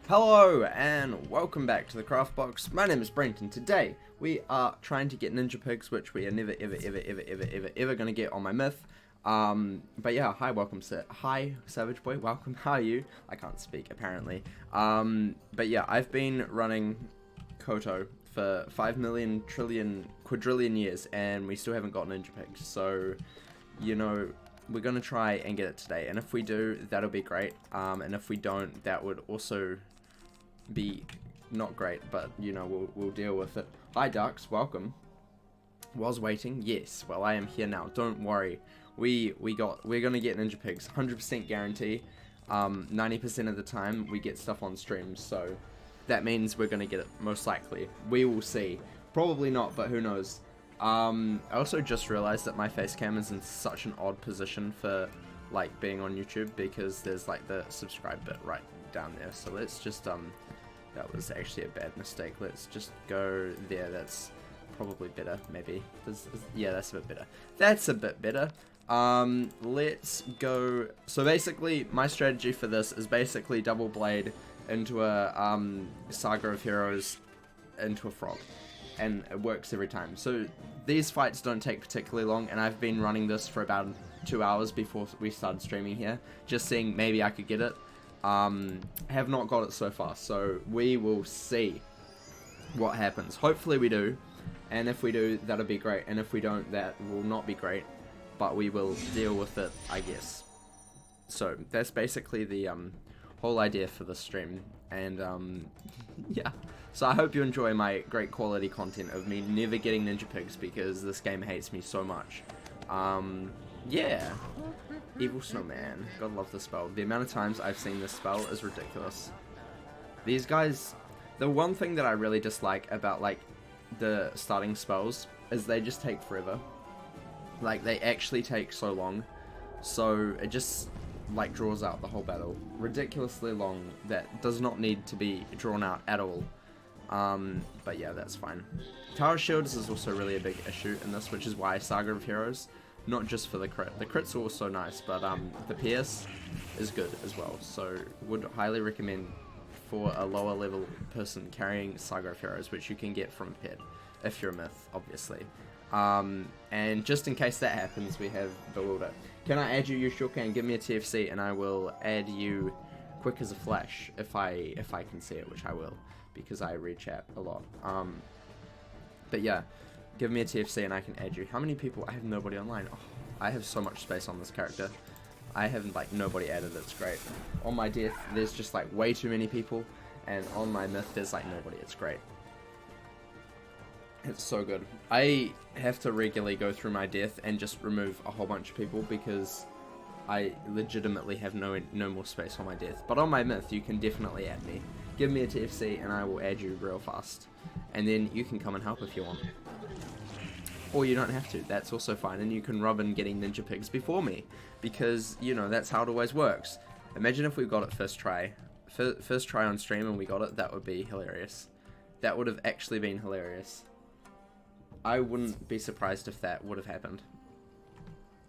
Hello and welcome back to the Craft Box. My name is Brent and today we are trying to get ninja pigs, which we are never ever gonna get on my myth. But yeah, hi Savage Boy, welcome. How are you? I can't speak apparently. But yeah, I've been running Koto for 5 million trillion quadrillion years and we still haven't got ninja pigs. So, you know, we're gonna try and get it today, and if we do, that'll be great. And if we don't, that would also be not great, but you know, we'll deal with it. Hi Ducks, welcome. Was waiting, yes. Well, I am here now. Don't worry. We're gonna get ninja pigs, 100% guarantee. 90% of the time we get stuff on stream, so that means we're gonna get it most likely. We will see. Probably not, but who knows. I also just realized that my face cam is in such an odd position for like being on YouTube because there's like the subscribe bit right down there. So let's just that was actually a bad mistake. Let's just go there. That's probably better, maybe. Yeah, that's a bit better. That's a bit better. Let's go. So basically, my strategy for this is basically double blade into a Saga of Heroes into a frog, and it works every time. So these fights don't take particularly long, and I've been running this for about 2 hours before we started streaming here, just seeing maybe I could get it. Have not got it so far, so we will see what happens. Hopefully we do, and if we do, that'll be great, and if we don't, that will not be great, but we will deal with it, I guess. So that's basically the whole idea for the stream, and yeah. So I hope you enjoy my great quality content of me never getting ninja pigs because this game hates me so much. Yeah. Evil Snowman. God love this spell. The amount of times I've seen this spell is ridiculous. These guys, the one thing that I really dislike about like the starting spells is they just take forever. Like they actually take so long. So it just like draws out the whole battle. Ridiculously long that does not need to be drawn out at all. But yeah, that's fine. Tower Shields is also really a big issue in this, which is why Saga of Heroes, not just for the crit. The crit's also nice, but the PS is good as well. So would highly recommend for a lower level person carrying Saga of Heroes, which you can get from a pet, if you're a myth, obviously. And just in case that happens, we have Bewilder. Can I add you? You sure can. Give me a TFC and I will add you quick as a flash if I can see it, which I will, because I read chat a lot. But yeah, give me a TFC and I can add you. How many people? I have nobody online. Oh, I have so much space on this character. I have like nobody added. It's great. On my death, there's just like way too many people, and on my myth, there's like nobody. It's great. It's so good. I have to regularly go through my death and just remove a whole bunch of people because I legitimately have no more space on my death. But on my myth, you can definitely add me. Give me a TFC and I will add you real fast. And then you can come and help if you want. Or you don't have to. That's also fine. And you can rub in getting ninja pigs before me. Because, you know, that's how it always works. Imagine if we got it first try. First try on stream and we got it. That would be hilarious. That would have actually been hilarious. I wouldn't be surprised if that would have happened.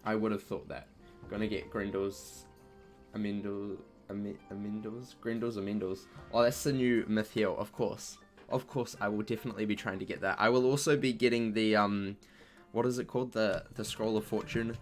I would have thought that. Gonna get Grendel's Amindles. Oh, that's the new myth heal, of course. Of course, I will definitely be trying to get that. I will also be getting the, what is it called? The Scroll of Fortune,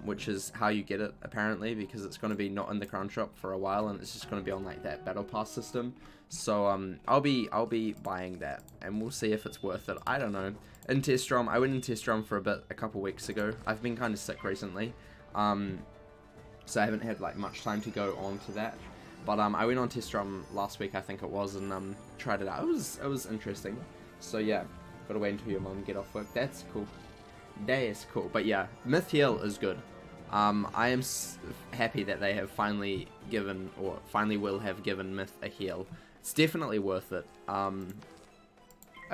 which is how you get it, apparently, because it's going to be not in the Crown Shop for a while, and it's just going to be on, like, that Battle Pass system. So, I'll be buying that, and we'll see if it's worth it. I don't know. In Test Drum, I went in Test Drum for a couple weeks ago. I've been kind of sick recently, so I haven't had, like, much time to go on to that. But I went on Test Drum last week, I think it was, and tried it out. It was interesting. So yeah, gotta wait until your mum get off work. That's cool. That is cool. But yeah, Myth Heal is good. I am happy that they have finally given, or finally will have given Myth a heal. It's definitely worth it. I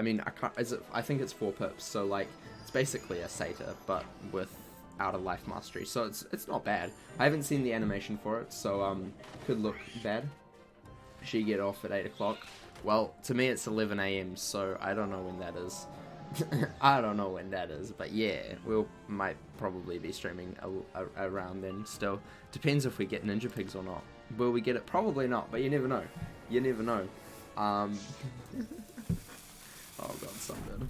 mean, I think it's 4 pips, so like it's basically a Satyr, but with out of life mastery, so it's not bad. I haven't seen the animation for it, so could look bad. She get off at 8 o'clock. Well, to me it's 11 AM, so I don't know when that is. I don't know when that is, but yeah, we'll might probably be streaming around then still. Depends if we get Ninja Pigs or not. Will we get it? Probably not, but you never know. You never know. Oh god, Sunbird.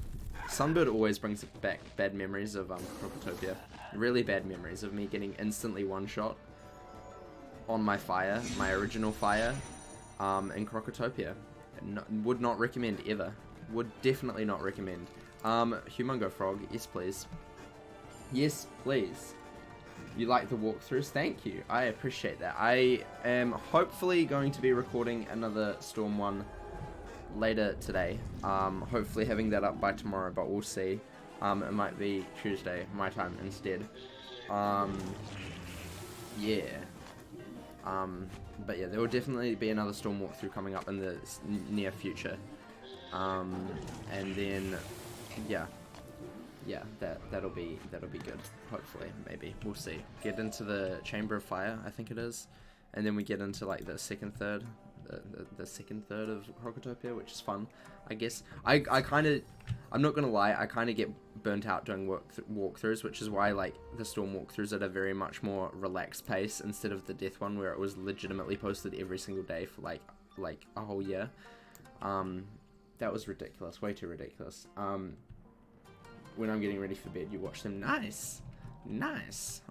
Sunbird always brings back bad memories of Crocotopia. Really bad memories of me getting instantly one-shot on my fire, my original fire, in Crocotopia. Would not recommend ever. Would definitely not recommend. Humongo Frog, yes please. Yes, please. You like the walkthroughs? Thank you. I appreciate that. I am hopefully going to be recording another Storm 1 later today. Hopefully having that up by tomorrow, but we'll see. It might be Tuesday, my time instead. Yeah. But yeah, there will definitely be another Storm walkthrough coming up in the near future. And then, yeah, that'll be good. Hopefully, maybe we'll see. Get into the Chamber of Fire, I think it is, and then we get into like the second third of Crocotopia, which is fun, I guess. I'm not gonna lie, I kind of get burnt out doing walkthroughs, which is why like the Storm walkthroughs at a very much more relaxed pace instead of the Death one where it was legitimately posted every single day for like a whole year. That was ridiculous, way too ridiculous. When I'm getting ready for bed, you watch them. Nice.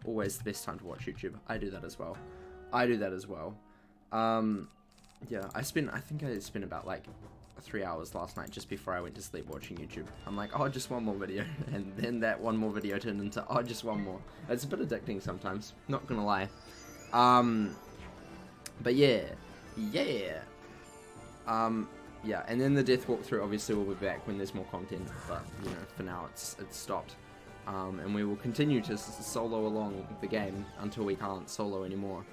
Always the best time to watch YouTube. I do that as well. Yeah, I think I spent about like 3 hours last night just before I went to sleep watching YouTube. I'm like, oh, just one more video, and then that one more video turned into, oh, just one more. It's a bit addicting sometimes, not gonna lie. But yeah. Yeah, and then the Death walkthrough obviously will be back when there's more content, but you know, for now it's stopped. And we will continue to solo along the game until we can't solo anymore.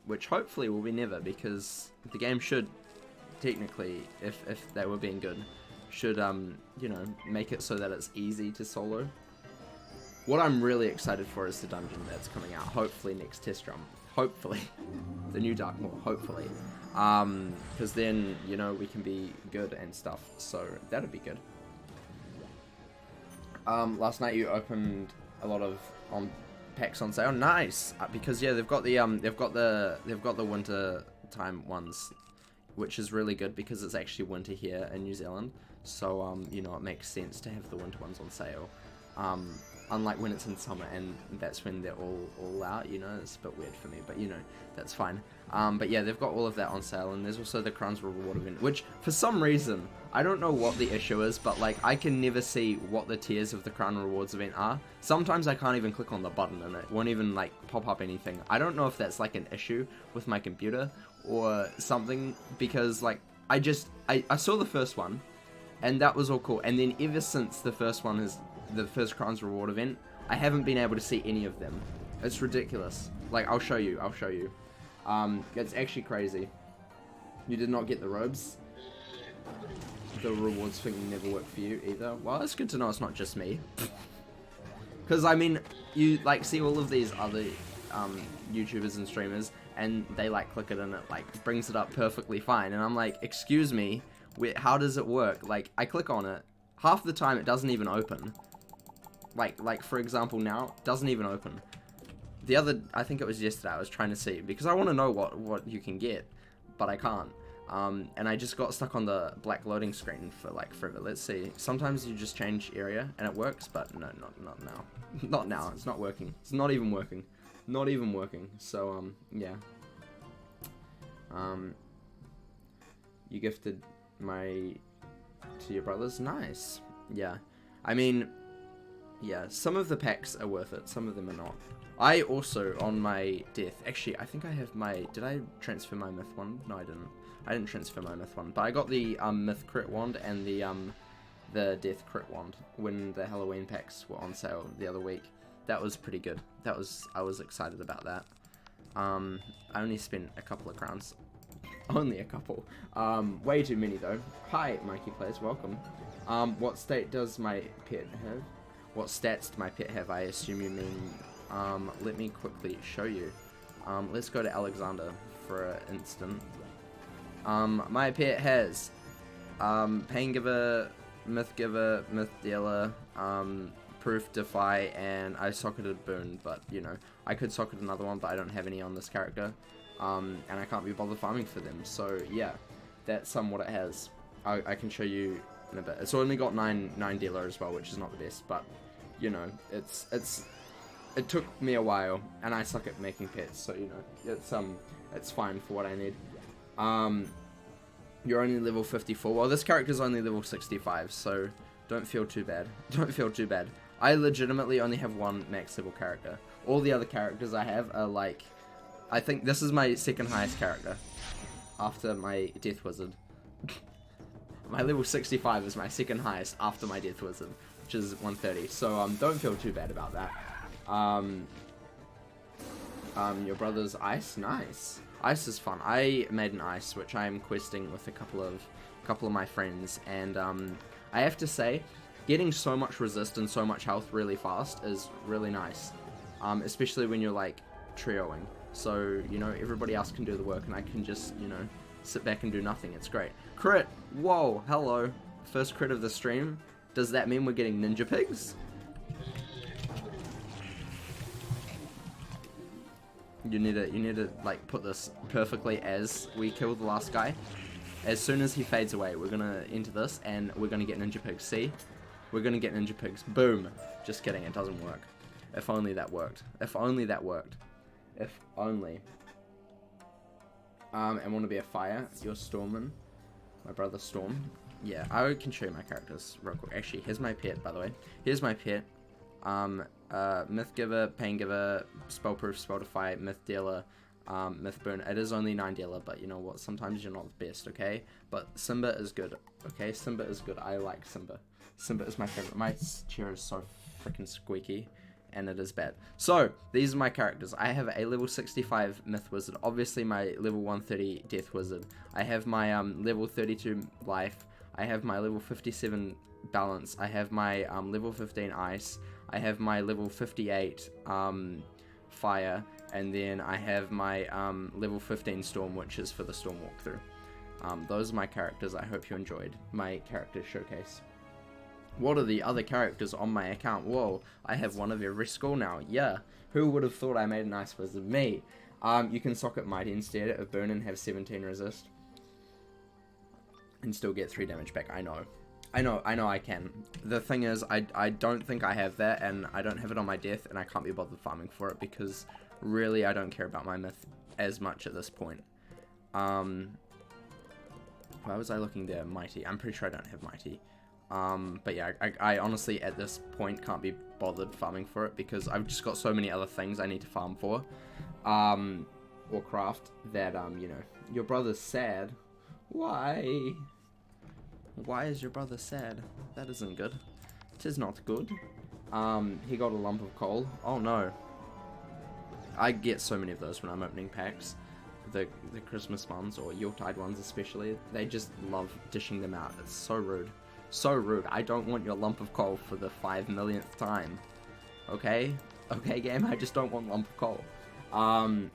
Which hopefully will be never, because the game should technically, if they were being good, should you know, make it so that it's easy to solo. What I'm really excited for is the dungeon that's coming out, hopefully next test run. Hopefully. The new Dark Maw, hopefully. Because then, you know, we can be good and stuff, so that'd be good. Last night you opened a lot of packs on sale. Nice, because yeah, they've got the winter time ones, which is really good because it's actually winter here in New Zealand. So you know, it makes sense to have the winter ones on sale. Unlike when it's in summer and that's when they're all out, you know, it's a bit weird for me, but you know, that's fine. But yeah, they've got all of that on sale, and there's also the Crowns Reward event, which for some reason, I don't know what the issue is, but like, I can never see what the tiers of the Crown Rewards event are. Sometimes I can't even click on the button and it won't even like pop up anything. I don't know if that's like an issue with my computer or something, because like, I saw the first one, and that was all cool, and then ever since the first one is the first Crowns Reward event, I haven't been able to see any of them. It's ridiculous. Like, I'll show you. It's actually crazy. You did not get the robes. The rewards thing never worked for you either. Well, it's good to know it's not just me. Because, I mean, you, like, see all of these other YouTubers and streamers, and they, like, click it and it, like, brings it up perfectly fine. And I'm like, excuse me, how does it work? Like, I click on it. Half the time, it doesn't even open. Like for example now, doesn't even open. I think it was yesterday, I was trying to see, because I want to know what you can get, but I can't. And I just got stuck on the black loading screen for like forever. Let's see. Sometimes you just change area and it works, but no, not now. Not now. It's not working. It's not even working. Not even working. So yeah. You gifted to your brothers. Nice. Yeah. I mean, yeah, some of the packs are worth it, some of them are not. I also, on my death, actually, I think I have did I transfer my myth one? No, I didn't. I didn't transfer my myth one, but I got the myth crit wand and the death crit wand when the Halloween packs were on sale the other week. That was pretty good. I was excited about that. I only spent a couple of crowns. Only a couple. Way too many though. Hi, Mikey Plays, welcome. What state does my pet have? What stats do my pet have? I assume you mean, let me quickly show you. Let's go to Alexander for an instant. My pet has, Pain Giver Myth Giver, Myth Dealer, Proof, Defy, and I socketed Boon, but, you know, I could socket another one, but I don't have any on this character, and I can't be bothered farming for them, so, yeah, that's what it has. I can show you in a bit. It's only got 9 Dealer as well, which is not the best, but, you know, it took me a while, and I suck at making pets, so, you know, it's fine for what I need. You're only level 54. Well, this character's only level 65, so don't feel too bad. Don't feel too bad. I legitimately only have one max level character. All the other characters I have are like... I think this is my second highest character after my Death Wizard. My level 65 is my second highest after my Death Wizard, which is 130. So don't feel too bad about that. Your brother's ice, nice. Ice is fun. I made an ice, which I am questing with a couple of my friends, and I have to say, getting so much resist and so much health really fast is really nice, especially when you're like trioing. So, you know, everybody else can do the work, and I can just, you know, sit back and do nothing. It's great. Crit! Whoa, hello. First crit of the stream. Does that mean we're getting ninja pigs? You need to like put this perfectly as we kill the last guy. As soon as he fades away, we're gonna enter this and we're gonna get ninja pigs. See? We're gonna get ninja pigs. Boom. Just kidding, it doesn't work. If only that worked. If only that worked. If only. And want to be a fire. You're Stormin. My brother Storm. Yeah, I can show you my characters real quick. Actually, here's my pet, by the way. Here's my pet. Myth Giver, Pain Giver, Spellproof, Spell Defy, Myth Dealer, Myth Burn. It is only 9 Dealer, but you know what? Sometimes you're not the best, okay? But Simba is good, okay? Simba is good. I like Simba. Simba is my favorite. My chair is so freaking squeaky, and it is bad. So, these are my characters. I have a level 65 Myth Wizard. Obviously, my level 130 Death Wizard. I have my level 32 Life. I have my level 57 Balance. I have my level 15 Ice. I have my level 58 Fire, and then I have my level 15 Storm, which is for the Storm walkthrough. Those are my characters. I hope you enjoyed my character showcase. What are the other characters on my account? Whoa, I have one of every school now. Yeah, who would have thought I made a nice wizard? Me. You can socket Mighty instead of Burn and have 17 resist. And still get 3 damage back. I know I can. The thing is, I don't think I have that, and I don't have it on my death, and I can't be bothered farming for it, because really I don't care about my myth as much at this point. Why was I looking there? Mighty. I'm pretty sure I don't have Mighty. But yeah, I honestly at this point can't be bothered farming for it, because I've just got so many other things I need to farm for. Or craft, that, you know, your brother's sad. Why? Why is your brother sad? That isn't good. It is not good. He got a lump of coal. Oh no. I get so many of those when I'm opening packs. The Christmas ones, or Yuletide ones especially. They just love dishing them out. It's so rude. So rude. I don't want your lump of coal for the 5 millionth time. Okay? Okay, game? I just don't want lump of coal.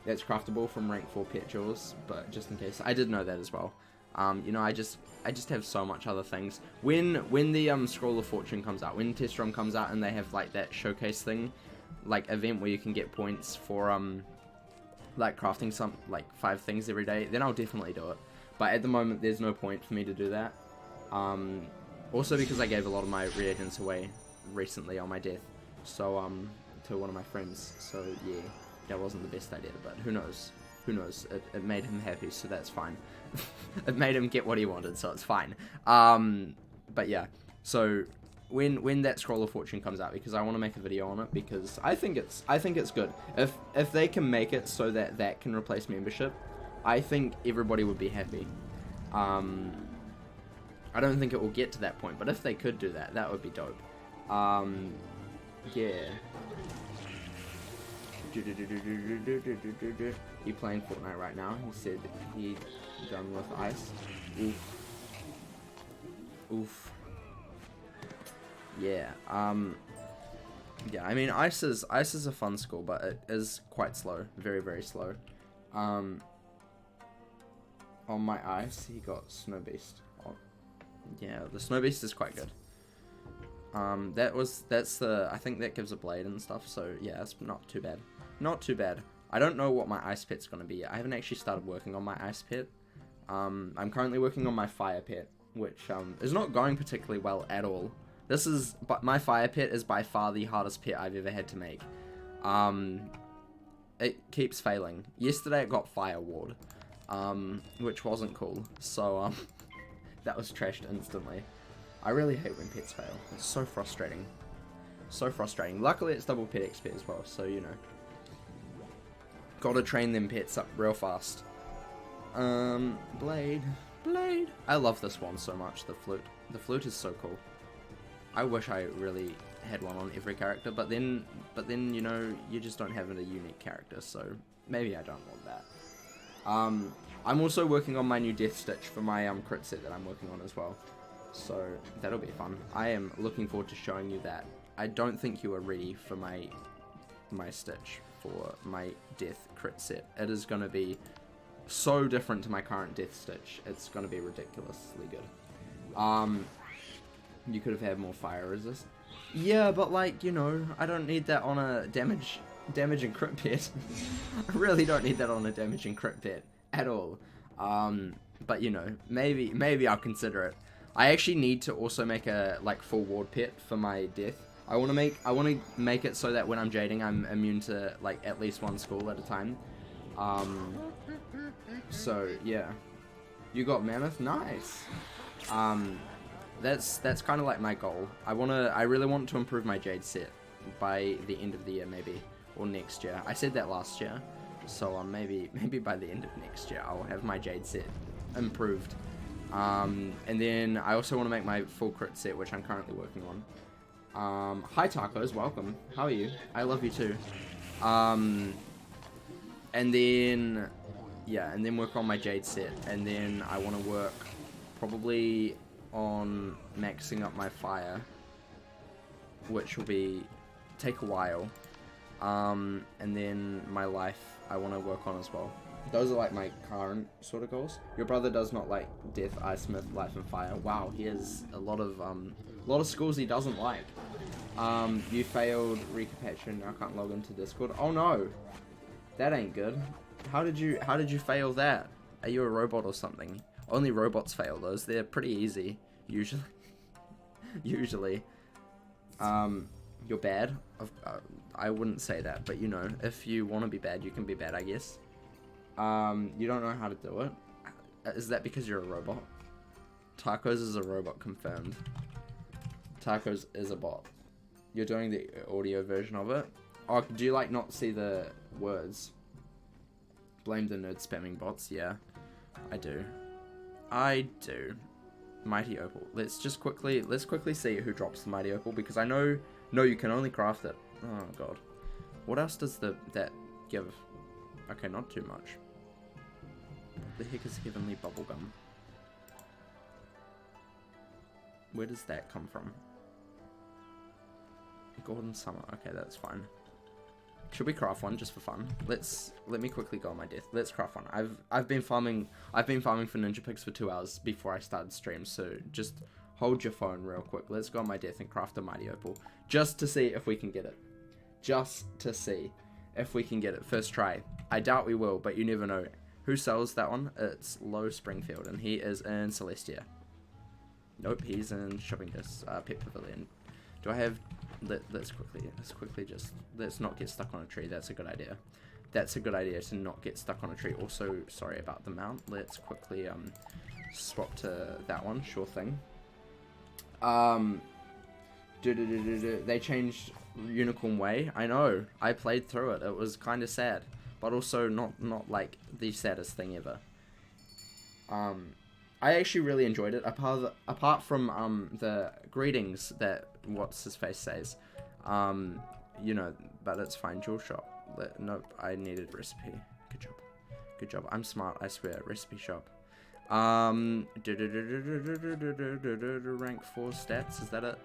It's craftable from rank 4 pet jewels, but just in case. I did know that as well. You know, I just have so much other things. When the Scroll of Fortune comes out, when Testrom comes out and they have like that showcase thing, like event where you can get points for like crafting some like 5 things every day, then I'll definitely do it. But at the moment, there's no point for me to do that. Also because I gave a lot of my reagents away recently on my death, so to one of my friends. So yeah, that wasn't the best idea, but who knows? Who knows? It made him happy, so that's fine. It made him get what he wanted, so it's fine. But yeah, so when that Scroll of Fortune comes out, because I want to make a video on it, because I think it's good. If they can make it so that can replace membership, I think everybody would be happy. I don't think it will get to that point, but if they could do that, that would be dope. Yeah. He playing Fortnite right now. He said he done with ice. Oof. Oof. Yeah. Yeah. I mean, ice is a fun school, but it is quite slow. Very, very slow. On my ice, he got Snow Beast. Yeah, the snow beast is quite good. I think that gives a blade and stuff, so yeah, it's not too bad. Not too bad. I don't know what my ice pet's gonna be yet. I haven't actually started working on my ice pet. I'm currently working on my fire pet, which is not going particularly well at all. But my fire pet is by far the hardest pet I've ever had to make. It keeps failing. Yesterday it got fire ward, which wasn't cool. So that was trashed instantly. I really hate when pets fail. It's so frustrating. So frustrating. Luckily it's double pet XP as well, so you know. Gotta train them pets up real fast. Blade. I love this one so much, the flute. The flute is so cool. I wish I really had one on every character, but then, you know, you just don't have a unique character, so maybe I don't want that. I'm also working on my new Death Stitch for my crit set that I'm working on as well. So that'll be fun. I am looking forward to showing you that. I don't think you are ready for my Stitch for my Death crit set. It is going to be so different to my current Death Stitch. It's going to be ridiculously good. You could have had more fire resist. Yeah, but like, you know, I don't need that on a damage and crit pet. I really don't need that on a damage and crit pet at all. But you know, maybe I'll consider it. I actually need to also make a like full ward pet for my death. I want to make it so that when I'm jading, I'm immune to like at least one skull at a time. So yeah, you got mammoth, nice. That's kind of like my goal. I really want to improve my jade set by the end of the year, maybe, or next year. I said that last year, so maybe by the end of next year I'll have my jade set improved. And then I also want to make my full crit set, which I'm currently working on. Hi Tacos, welcome. How are you? I love you too. And then yeah, and then work on my jade set, and then I want to work probably on maxing up my fire, which will take a while. And then my life I want to work on as well. Those are like my current sort of goals. Your brother does not like death, ice, smith, life, and fire. Wow, he has a lot of schools he doesn't like. You failed recapitulation. I can't log into Discord. Oh no, that ain't good. How did you fail that? Are you a robot or something? Only robots fail those. They're pretty easy, usually. Usually. You're bad. I wouldn't say that, but you know, if you want to be bad, you can be bad, I guess. You don't know how to do it. Is that because you're a robot? Tacos is a robot, confirmed. Tacos is a bot. You're doing the audio version of it? Oh, do you like not see the words? Blame the nerd spamming bots, yeah. I do. Mighty Opal. Let's quickly see who drops the Mighty Opal, because I know you can only craft it. Oh god. What else does that give? Okay, not too much. What the heck is Heavenly Bubblegum? Where does that come from? Golden Summer. Okay, that's fine. Should we craft one just for fun? Let me quickly go on my death. Let's craft one. I've been farming for Ninja Pigs for 2 hours before I started stream, so just hold your phone real quick. Let's go on my death and craft a Mighty Opal. Just to see if we can get it. Just to see if we can get it. First try. I doubt we will, but you never know. Who sells that one? It's Low Springfield, and he is in Celestia. Nope, he's in Shopping Pet Pavilion. Do I have... Let's not get stuck on a tree. That's a good idea. That's a good idea to not get stuck on a tree. Also, sorry about the mount. Let's quickly swap to that one. Sure thing. They changed Unicorn Way. I know. I played through it. It was kind of sad, but also not like the saddest thing ever. I actually really enjoyed it. Apart from the greetings that what's his face says, you know, but it's fine. Jewel shop. Nope, I needed recipe. Good job. I'm smart. I swear. Recipe shop. Rank 4 stats. Is that it?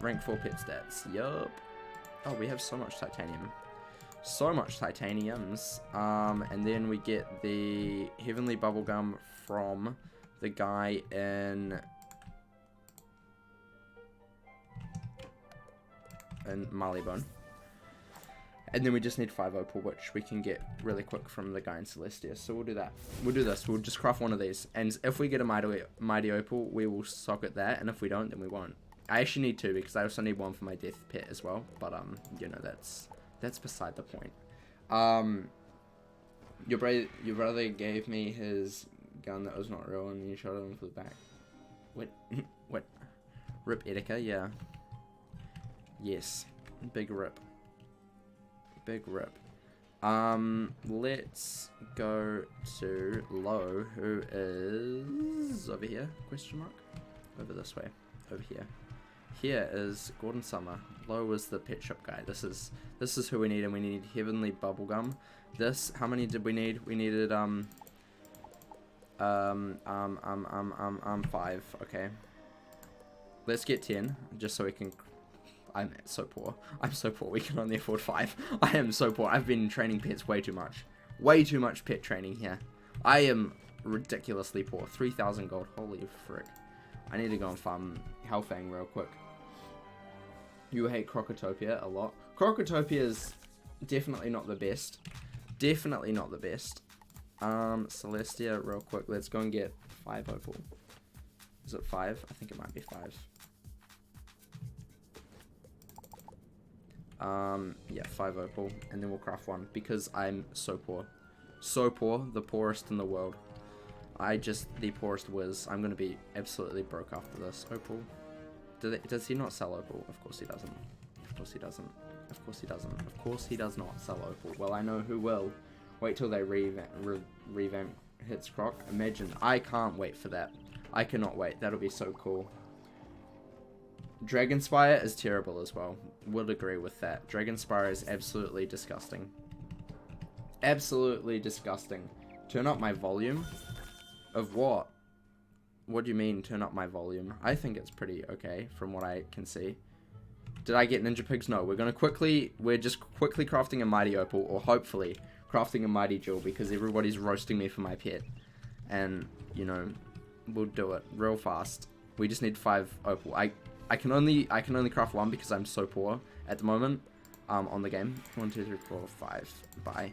Rank 4 pet stats. Yup. Oh, we have so much titanium. So much titaniums. And then we get the Heavenly Bubblegum from the guy in Marleybone. And then we just need 5 opal, which we can get really quick from the guy in Celestia. So we'll do that. We'll do this. We'll just craft one of these. And if we get a mighty opal, we will socket that. And if we don't, then we won't. I actually need 2 because I also need 1 for my death pet as well. But, you know, that's beside the point. Your brother gave me his gun that was not real and you shot him for the back. What? What? Rip Etika, yeah. Yes. Big rip. Big rip. Let's go to Low, who is over here, question mark? Over this way. Over here. Here is Gordon Summer. Low was the pet shop guy. This is who we need, and we need Heavenly Bubblegum. This, how many did we need? We needed 5. Okay. Let's get 10, just so we can. I'm so poor. I'm so poor. We can only afford 5. I am so poor. I've been training pets way too much. Way too much pet training here. I am ridiculously poor. 3,000 gold. Holy frick. I need to go and farm Hellfang real quick. You hate Crocotopia a lot. Crocotopia is definitely not the best. Definitely not the best. Celestia real quick. Let's go and get 5 opal. Is it 5? I think it might be 5. Yeah, 5 opal, and then we'll craft 1, because I'm so poor. So poor, the poorest in the world. The poorest whiz. I'm gonna be absolutely broke after this. Opal. Does he not sell opal? Of course he doesn't. Of course he doesn't. Of course he doesn't. Of course he does not sell opal. Well, I know who will. Wait till they revamp Hits Croc. Imagine. I can't wait for that. I cannot wait. That'll be so cool. Dragonspire is terrible as well. Would agree with that. Dragonspire is absolutely disgusting. Absolutely disgusting. Turn up my volume? Of what? What do you mean, turn up my volume? I think it's pretty okay, from what I can see. Did I get Ninja Pigs? No, we're just quickly crafting a Mighty Opal, or hopefully crafting a Mighty Jewel, because everybody's roasting me for my pet. And, you know, we'll do it real fast. We just need 5 opal. I can only craft 1 because I'm so poor at the moment on the game. 1, 2, 3, 4, 5. Bye.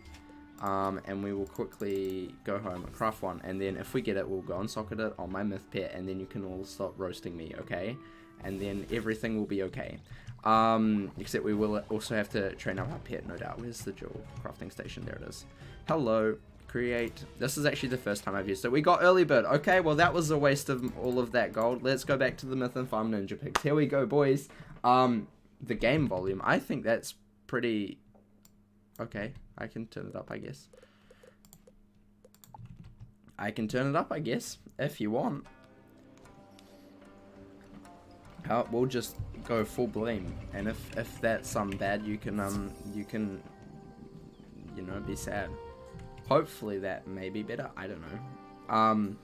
And we will quickly go home and craft 1, and then if we get it, we'll go and socket it on my myth pet, and then you can all stop roasting me, okay? And then everything will be okay. Except we will also have to train up our pet, no doubt. Where's the jewel crafting station? There it is. Hello. Create. This is actually the first time I've used it. We got early bird. Okay, well that was a waste of all of that gold. Let's go back to the myth and farm Ninja Pigs. Here we go, boys. The game volume. I think that's pretty okay. I can turn it up, I guess. I can turn it up, I guess, if you want. We'll just go full blame, and if that's bad, you can you know, be sad. Hopefully that may be better. I don't know.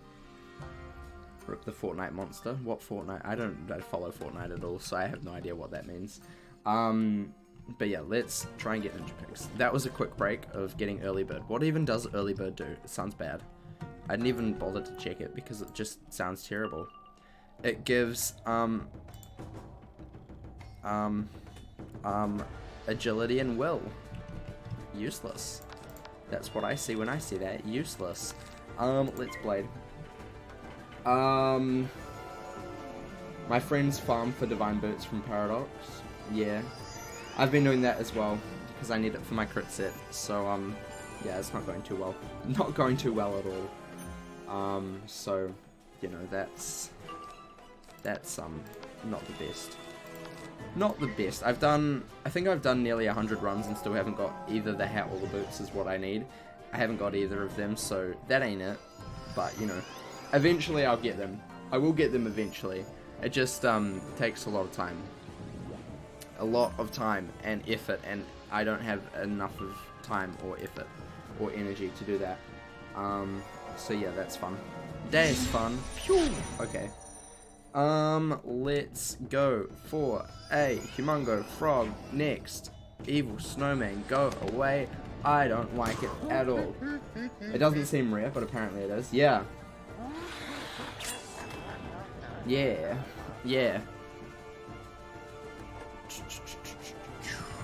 Rip the Fortnite monster. What Fortnite? I don't follow Fortnite at all, so I have no idea what that means. But yeah, let's try and get Ninja Pigs. That was a quick break of getting early bird. What even does early bird do? It sounds bad. I didn't even bother to check it because it just sounds terrible. It gives agility and will. Useless. That's what I see when I see that. Useless. Let's blade. My friends farm for divine boots from Paradox. Yeah. I've been doing that as well because I need it for my crit set. So yeah, it's not going too well. Not going too well at all. So, you know, that's not the best. Not the best. I think I've done nearly 100 runs and still haven't got either the hat or the boots is what I need. I haven't got either of them, so that ain't it. But, you know, eventually I'll get them. I will get them eventually. It just takes a lot of time. A lot of time and effort, and I don't have enough of time or effort or energy to do that. So yeah, that's fun. That is fun. Phew. Okay. Let's go for a Humongo Frog next. Evil Snowman, go away. I don't like it at all. It doesn't seem rare, but apparently it is. Yeah. Yeah. Yeah.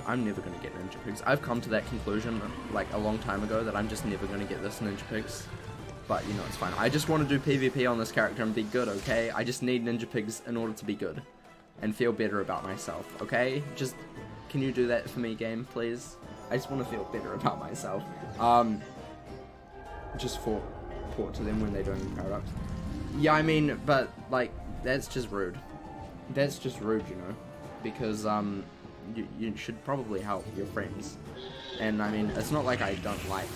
I'm never gonna get Ninja Pigs. I've come to that conclusion like a long time ago that I'm just never gonna get this Ninja Pigs. But you know, it's fine. I just want to do PvP on this character and be good, okay? I just need Ninja Pigs in order to be good. And feel better about myself, okay? Just, can you do that for me, game, please? I just want to feel better about myself. Just report to them when they're doing paradox. Yeah, I mean, but, like, that's just rude. That's just rude, you know? Because, you should probably help your friends. And, I mean, it's not like I don't like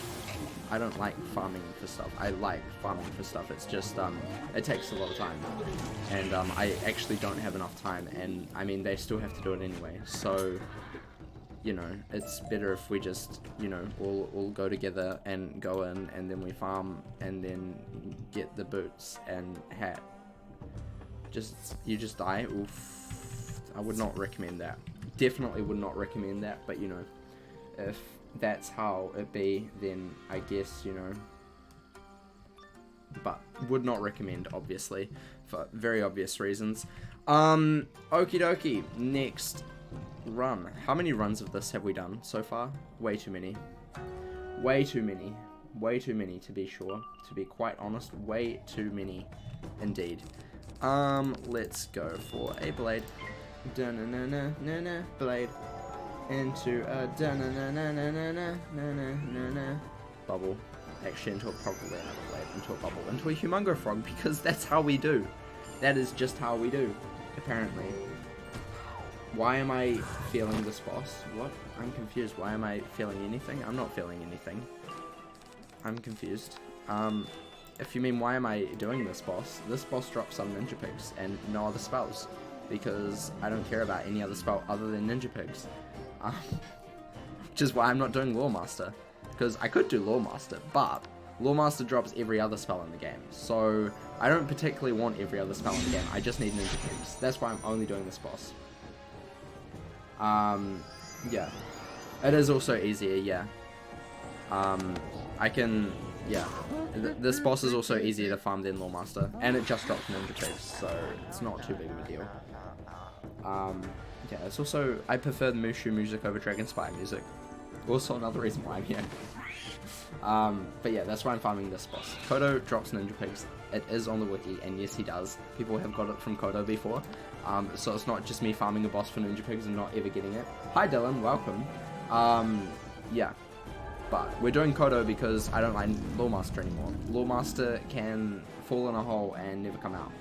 farming for stuff. I like farming for stuff. It's just, it takes a lot of time. And, I actually don't have enough time. And, I mean, they still have to do it anyway. So, you know, it's better if we just, you know, all go together and go in and then we farm and then get the boots and hat. You just die. Oof. I would not recommend that. Definitely would not recommend that, but, you know, if that's how it be, then I guess, you know, but would not recommend, obviously, for very obvious reasons. Okie dokie, next run. How many runs of this have we done so far? Way too many. Way too many. Way too many, to be sure. To be quite honest, way too many indeed. Let's go for a blade. Da-na-na-na-na-na, blade. Into a da-na-na-na-na-na-na-na-na-na bubble. Actually, into a probably another blade. Into a bubble. Into a humongo frog, because that's how we do. That is just how we do, apparently. Why am I feeling this boss? What? I'm confused. Why am I feeling anything? I'm not feeling anything. I'm confused. If you mean why am I doing this boss drops some Ninja Pigs and no other spells. Because I don't care about any other spell other than Ninja Pigs. Which is why I'm not doing Lawmaster. Because I could do Lawmaster, but Lawmaster drops every other spell in the game. So I don't particularly want every other spell in the game. I just need Ninja Pigs. That's why I'm only doing this boss. Yeah. It is also easier, yeah. I can, yeah. This boss is also easier to farm than Lawmaster. And it just drops Ninja Pigs, so it's not too big of a deal. Yeah, it's also, I prefer the Mushu music over Dragon Spire music. Also another reason why I'm here. But yeah, that's why I'm farming this boss. Kodo drops Ninja Pigs. It is on the wiki, and yes, he does. People have got it from Kodo before. So it's not just me farming a boss for Ninja Pigs and not ever getting it. Hi Dylan, welcome. Yeah. But we're doing Kodo because I don't like Lawmaster anymore. Lawmaster can fall in a hole and never come out.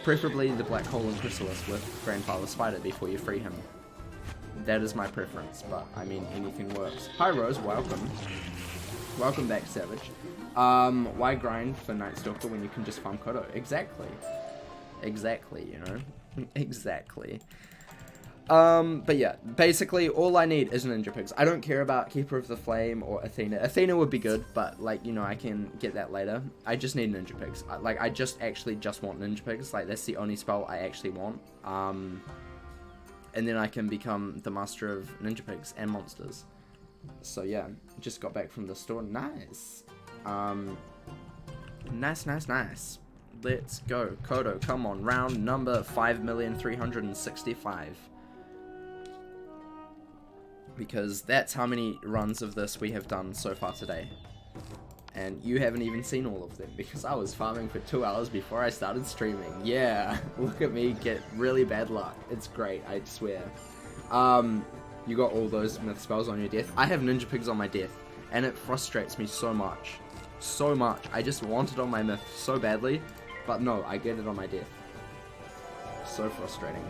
Preferably the black hole in Chrysalis with Grandfather Spider before you free him. That is my preference, but I mean, anything works. Hi Rose, welcome. Welcome back, Savage. Why grind for Night Stalker when you can just farm Kodo? Exactly. Exactly, you know? Exactly. But yeah, basically all I need is Ninja Pigs. I don't care about Keeper of the Flame or Athena. Athena would be good, but like, you know, I can get that later. I just need Ninja Pigs. I just want Ninja Pigs. Like, that's the only spell I actually want. And then I can become the master of Ninja Pigs and monsters. So yeah, just got back from the store. Nice. Nice. Let's go. Kodo, come on. Round number 5,365,000. Because that's how many runs of this we have done so far today. And you haven't even seen all of them, because I was farming for 2 hours before I started streaming. Yeah, look at me get really bad luck. It's great, I swear. You got all those myth spells on your death. I have Ninja Pigs on my death, and it frustrates me so much. So much. I just want it on my myth so badly, but no, I get it on my death. So frustrating.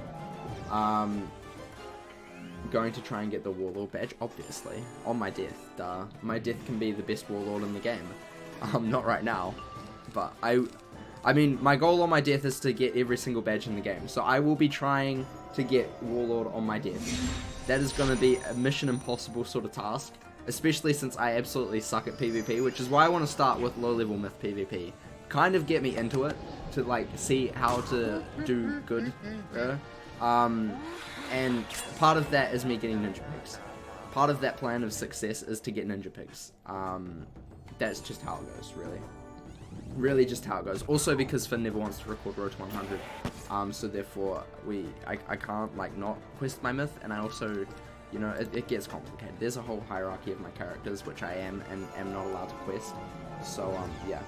Going to try and get the Warlord badge, obviously, on my death, duh. My death can be the best Warlord in the game. Not right now, but I mean, my goal on my death is to get every single badge in the game, so I will be trying to get Warlord on my death. That is going to be a mission impossible sort of task, especially since I absolutely suck at PvP, which is why I want to start with low-level myth PvP. Kind of get me into it, to like, see how to do good. And part of that is me getting Ninja Pigs. Part of that plan of success is to get Ninja Pigs. That's just how it goes, really. really just how it goes. Also because Finn never wants to record Road to 100, so therefore I can't like not quest my myth, and I also, you know, it gets complicated. There's a whole hierarchy of my characters which I am and am not allowed to quest. So yeah,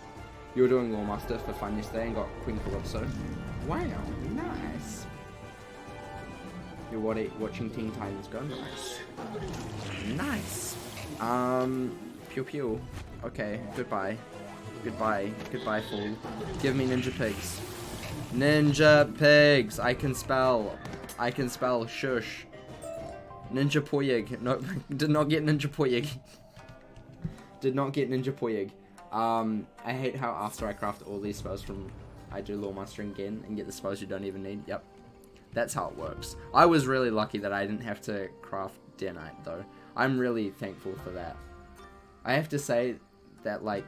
you were doing Lawmaster for fun yesterday and got Queen Calypso. Wow, nice. You're watching Teen Titans Go. Nice. Pew pew. Okay, goodbye. Goodbye, fool. Give me Ninja Pigs. Ninja Pigs! I can spell. Shush. Ninja Poyig. No, did not get Ninja Poyig. Did not get Ninja Poyig. I hate how after I craft all these spells from... I do Lawmaster again and get the spells you don't even need. Yep. That's how it works. I was really lucky that I didn't have to craft Deer Knight, though. I'm really thankful for that. I have to say that, like,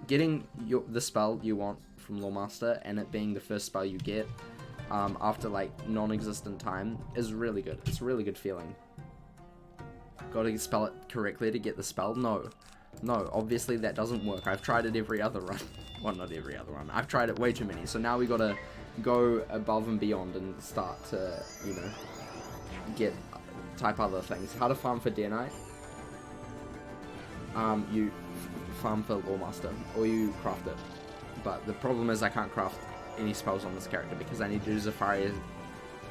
getting the spell you want from Lawmaster and it being the first spell you get after, like, non-existent time is really good. It's a really good feeling. Gotta spell it correctly to get the spell? No. No, obviously that doesn't work. I've tried it every other run. Well, not every other run. I've tried it way too many. So now we gotta go above and beyond and start to, you know, type other things. How to farm for Deer Knight? You farm for Lawmaster, or you craft it. But the problem is I can't craft any spells on this character because I need to do Zafaria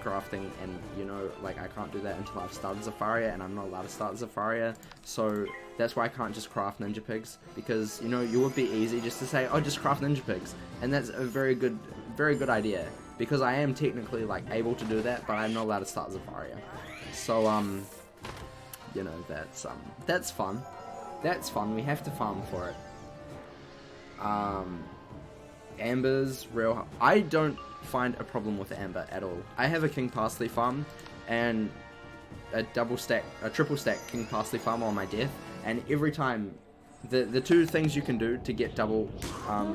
crafting, and you know, like, I can't do that until I've started Zafaria, and I'm not allowed to start Zafaria, so that's why I can't just craft Ninja Pigs, because, you know, it would be easy just to say, oh, just craft Ninja Pigs, and that's a very good idea, because I am technically, like, able to do that, but I'm not allowed to start Zafaria. So, you know, that's fun. That's fun. We have to farm for it. Amber's real... I don't find a problem with Amber at all. I have a King Parsley farm and a triple stack King Parsley farm on my death, and every time the two things you can do to get double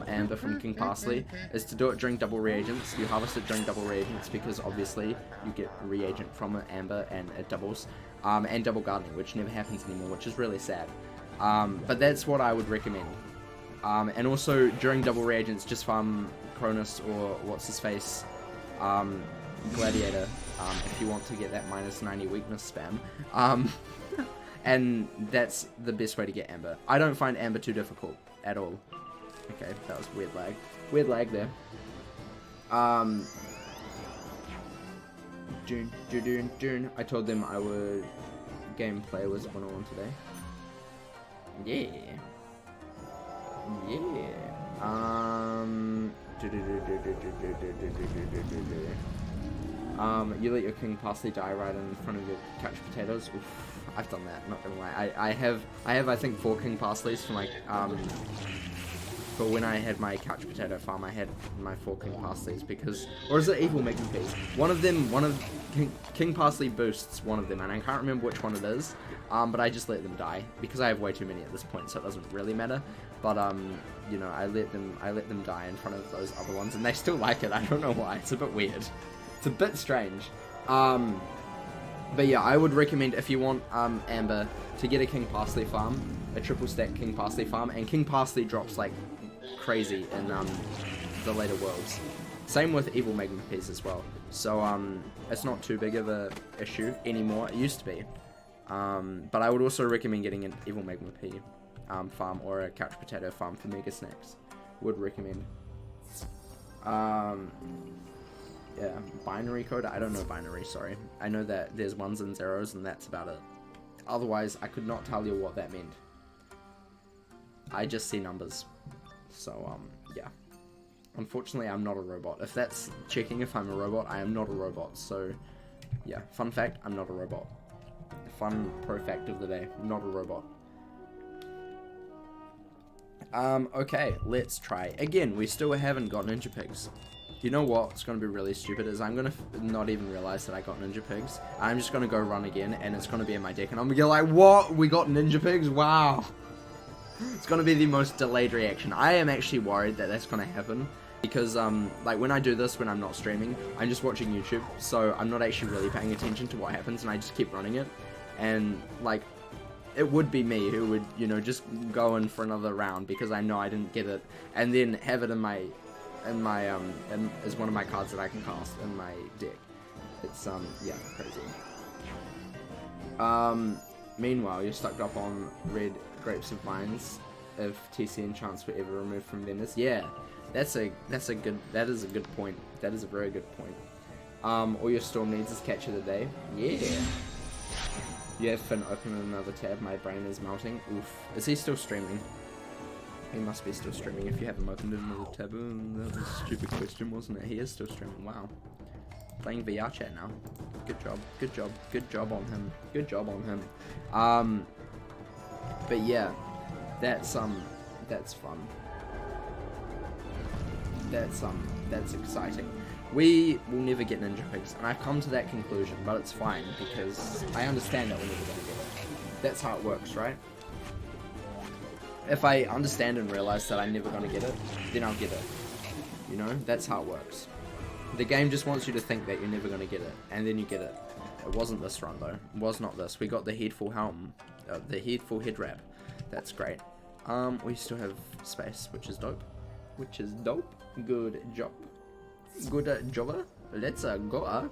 Amber from King Parsley is to do it during double reagents. You harvest it during double reagents because obviously you get a reagent from an Amber and it doubles, and double gardening, which never happens anymore, which is really sad. But that's what I would recommend. And also during double reagents, just farm Cronus or what's his face, Gladiator, if you want to get that minus 90 weakness spam. And that's the best way to get Amber. I don't find Amber too difficult at all. Okay, that was weird lag. Weird lag there. June. I told them our gameplay was 101 today. Yeah. You let your King Parsley die right in front of your couch potatoes. Oof, I've done that, not gonna lie. I have I think 4 King Parsleys for my for when I had my couch potato farm. I had my 4 King Parsleys because, or is it Evil Making Peas? One of King Parsley boosts one of them, and I can't remember which one it is. But I just let them die because I have way too many at this point, so it doesn't really matter. But you know, I let them die in front of those other ones, and they still like it. I don't know why. It's a bit weird. It's a bit strange. But yeah, I would recommend, if you want Amber, to get a King Parsley farm, a triple stack King Parsley farm, and King Parsley drops like crazy in the later worlds. Same with Evil Magma Peas as well. So it's not too big of a issue anymore. It used to be. But I would also recommend getting an Evil Magma Pea farm or a couch potato farm for Mega Snacks. Would recommend. Yeah, binary code? I don't know binary, sorry. I know that there's 1s and 0s and that's about it. Otherwise, I could not tell you what that meant. I just see numbers. So, yeah. Unfortunately, I'm not a robot. If that's checking if I'm a robot, I am not a robot. So, yeah. Fun fact, I'm not a robot. Fun pro fact of the day, not a robot. Okay, let's try. Again, we still haven't got Ninja Pigs. You know what's going to be really stupid is I'm going to not even realize that I got Ninja Pigs. I'm just going to go run again, and it's going to be in my deck, and I'm going to be like, what? We got Ninja Pigs? Wow. It's going to be the most delayed reaction. I am actually worried that that's going to happen, because, like, when I do this, when I'm not streaming, I'm just watching YouTube, so I'm not actually really paying attention to what happens, and I just keep running it. And, like, it would be me who would, you know, just go in for another round because I know I didn't get it, and then have it in my as one of my cards that I can cast in my deck. It's yeah, crazy. Meanwhile, you're stuck up on red Grapes of Vines. If TC enchants were ever removed from vendors, yeah, that is a good point. That is a very good point. All your storm needs is Catch of the Day. Yeah. You have Finn open another tab. My brain is melting. Oof. Is he still streaming? He must be still streaming if you haven't opened another tab. That was a stupid question, wasn't it? He is still streaming. Wow. Playing VR chat now. Good job. Good job. Good job on him. Good job on him. But yeah, that's fun. That's exciting. We will never get Ninja Pigs, and I've come to that conclusion, but it's fine, because I understand that we're never going to get it. That's how it works, right? If I understand and realize that I'm never going to get it, then I'll get it. You know? That's how it works. The game just wants you to think that you're never going to get it, and then you get it. It wasn't this run, though. It was not this. We got the headful helm. The headful head wrap. That's great. We still have space, which is dope. Good job. Good job. Let's go.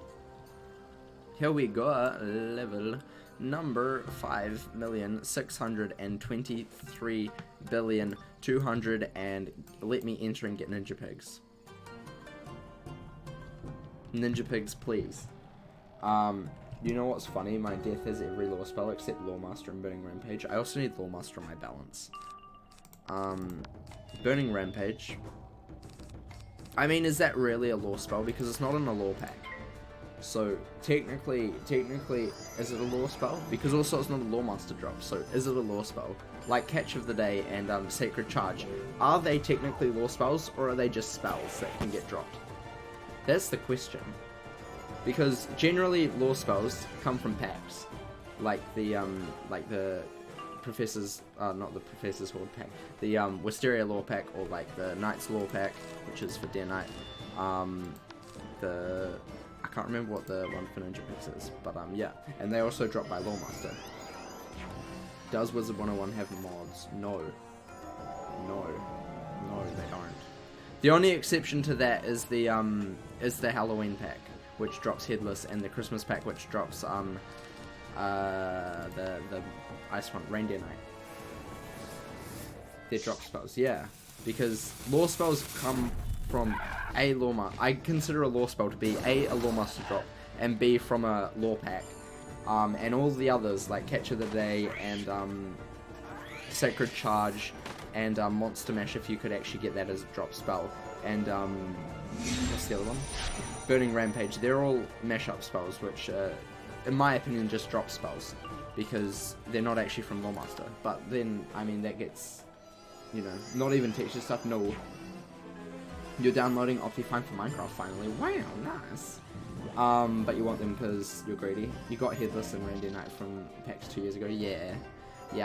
Here we go. Level number 5,623,200,000,000 and let me enter and get Ninja Pigs. Ninja Pigs, please. You know what's funny? My death has every lore spell except Lawmaster and Burning Rampage. I also need Lawmaster on my balance. Burning Rampage. I mean, is that really a lore spell? Because it's not in a lore pack. So, technically, is it a lore spell? Because also it's not a Lawmaster drop, so is it a lore spell? Like Catch of the Day and Sacred Charge. Are they technically lore spells, or are they just spells that can get dropped? That's the question. Because generally, lore spells come from packs. Like the Professor's, not the Professor's Horde pack, the Wisteria lore pack, or like the Knight's lore pack, which is for Dear Knight. I can't remember what the one for Ninja Pigs is, but yeah, and they also drop by Lawmaster. Does Wizard101 have mods? No, they don't. The only exception to that is the Halloween pack, which drops Headless, and the Christmas pack, which drops the Ice one, Reindeer Knight. They're drop spells, yeah. Because lore spells come from a Lawmaster. I consider a lore spell to be a Lawmaster drop, and B from a lore pack. And all the others, like Catch of the Day, and Sacred Charge, and Monster Mash, if you could actually get that as a drop spell. And what's the other one? Burning Rampage. They're all mash-up spells, which in my opinion just drop spells, because they're not actually from Lawmaster. But then, I mean, that gets, you know, not even texture stuff. No, you're downloading Optifine for Minecraft finally. Wow, nice. But you want them because you're greedy. You got Headless and Reindeer Knight from packs 2 years ago. Yeah,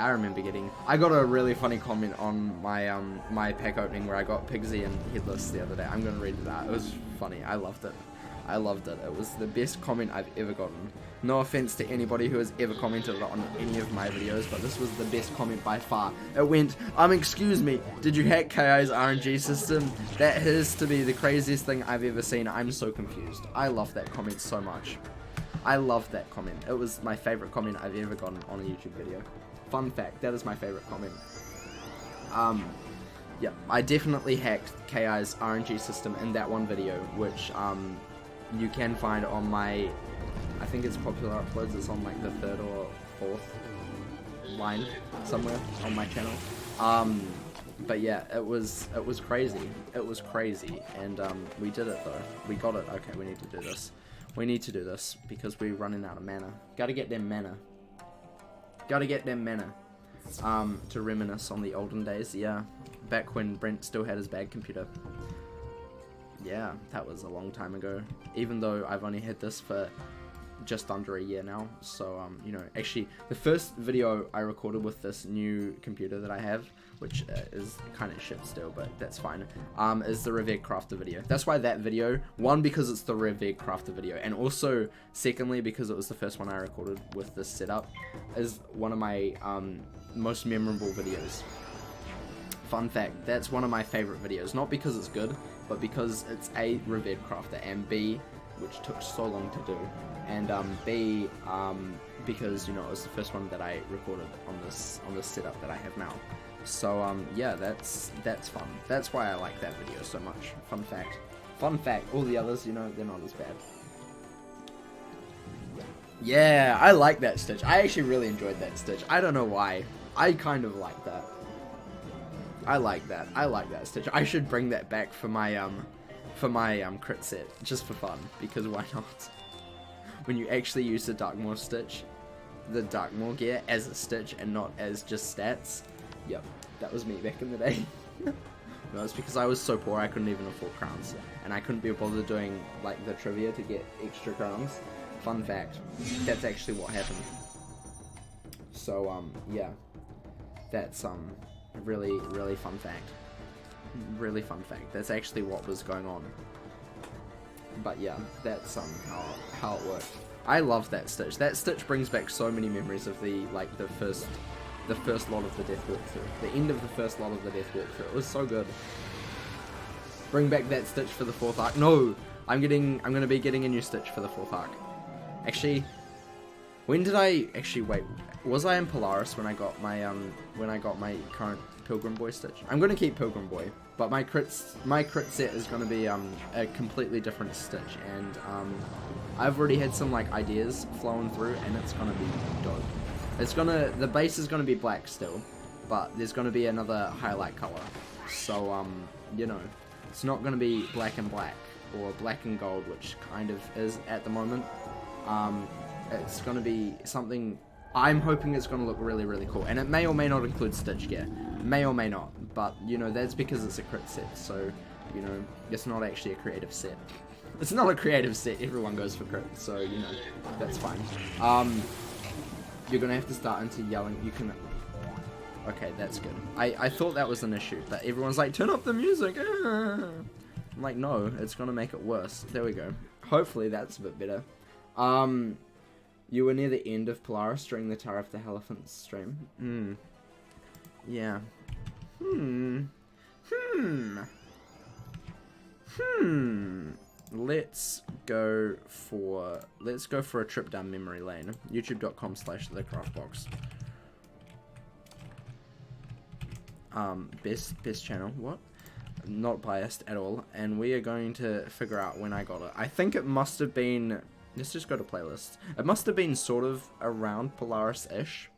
I remember getting. I got a really funny comment on my my pack opening where I got Pigsy and Headless the other day. I'm gonna read it out. It was funny. I loved it. It was the best comment I've ever gotten. No offense to anybody who has ever commented on any of my videos, but this was the best comment by far. It went, excuse me, did you hack KI's RNG system? That has to be the craziest thing I've ever seen. I'm so confused. I love that comment so much. I love that comment. It was my favorite comment I've ever gotten on a YouTube video. Fun fact, that is my favorite comment. Yeah, I definitely hacked KI's RNG system in that one video, which you can find on my, I think it's popular uploads. It's on like the 3rd or 4th line somewhere on my channel. But yeah, it was crazy. It was crazy, and we did it though. We got it. Okay, we need to do this. We need to do this because we're running out of mana. Gotta get them mana. To reminisce on the olden days. Yeah, back when Brent still had his bag computer. Yeah, that was a long time ago. Even though I've only had this for just under a year now. So, you know, actually, the first video I recorded with this new computer that I have, which is kind of shit still, but that's fine, is the Revered Crafter video. That's why that video, one, because it's the Revered Crafter video, and also, secondly, because it was the first one I recorded with this setup, is one of my most memorable videos. Fun fact, that's one of my favorite videos, not because it's good, but because it's A, Revered Crafter, and B, which took so long to do, and B, because, you know, it was the first one that I recorded on this setup that I have now. So yeah, that's fun. That's why I like that video so much. Fun fact, all the others, you know, they're not as bad. Yeah, I like that stitch. I actually really enjoyed that stitch. I don't know why. I kind of like that. I like that stitch. I should bring that back for my crit set, just for fun, because why not? When you actually use the Darkmoor stitch, the Darkmoor gear, as a stitch and not as just stats. Yep, that was me back in the day. No, it's because I was so poor I couldn't even afford crowns, and I couldn't be bothered doing like the trivia to get extra crowns. Fun fact, that's actually what happened. So yeah, that's really fun fact. Really fun fact. That's actually what was going on. But yeah, that's how it worked. I love that stitch. That stitch brings back so many memories of the first lot of the Death Walkthrough. The end of the first lot of the Death Walkthrough. It was so good. Bring back that stitch for the 4th arc. No, I'm gonna be getting a new stitch for the 4th arc. Actually, when did I actually wait? Was I in Polaris when I got my current Pilgrim Boy stitch? I'm gonna keep Pilgrim Boy, but my crit set is gonna be a completely different stitch, and I've already had some like ideas flowing through, and it's gonna be dope. The base is gonna be black still, but there's gonna be another highlight color. So you know, it's not gonna be black and black or black and gold, which kind of is at the moment. It's gonna be something. I'm hoping it's gonna look really cool, and it may or may not include stitch gear, may or may not. But you know, that's because it's a crit set, so you know, it's not actually a creative set. It's not a creative set. Everyone goes for crit, so you know, that's fine. You're gonna have to start into yelling. You can. Okay, that's good. I thought that was an issue, but everyone's like, turn up the music. I'm like, no, it's gonna make it worse. There we go. Hopefully that's a bit better. You were near the end of Polaris during the Tower of the Elephants stream. Yeah. Let's go for a trip down memory lane. youtube.com/thecraftbox. Best channel. What? Not biased at all. And we are going to figure out when I got it. I think it must have been. Let's just go to playlists. It must have been sort of around Polaris-ish.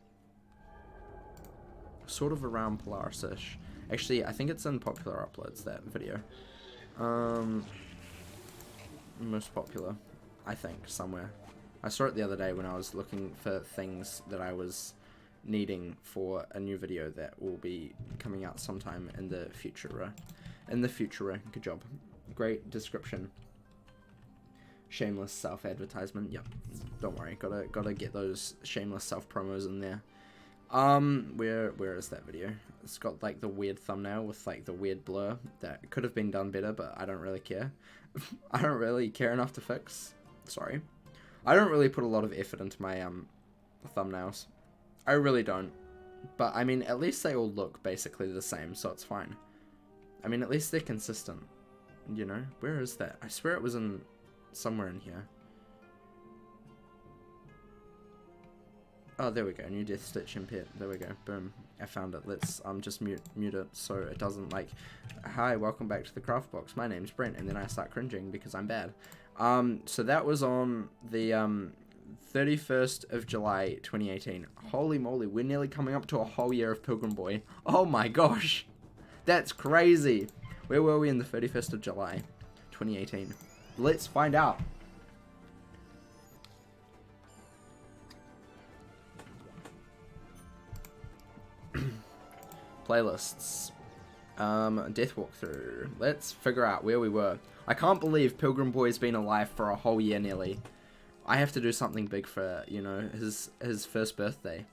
Sort of around Polaris-ish. Actually, I think it's in popular uploads, that video. Most popular, I think, somewhere. I saw it the other day when I was looking for things that I was needing for a new video that will be coming out sometime in the future. Good job. Great description. Shameless self-advertisement. Yep. Don't worry. Gotta get those shameless self-promos in there. Where is that video? It's got like the weird thumbnail with like the weird blur that could have been done better, but I don't really care. I don't really care enough to fix. Sorry. I don't really put a lot of effort into my thumbnails. I really don't. But I mean, at least they all look basically the same, so it's fine. I mean, at least they're consistent. You know, where is that? I swear it was in somewhere in here. Oh, there we go. New Death Stitch Impet. There we go. Boom. I found it. Let's just mute it so it doesn't like, hi, welcome back to the craft box. My name's Brent, and then I start cringing because I'm bad. So that was on the 31st of July 2018. Holy moly, we're nearly coming up to a whole year of Pilgrim Boy. Oh my gosh. That's crazy. Where were we in the 31st of July 2018? Let's find out. Playlists. Death Walkthrough. Let's figure out where we were. I can't believe Pilgrim Boy's been alive for a whole year nearly. I have to do something big for, you know, his first birthday.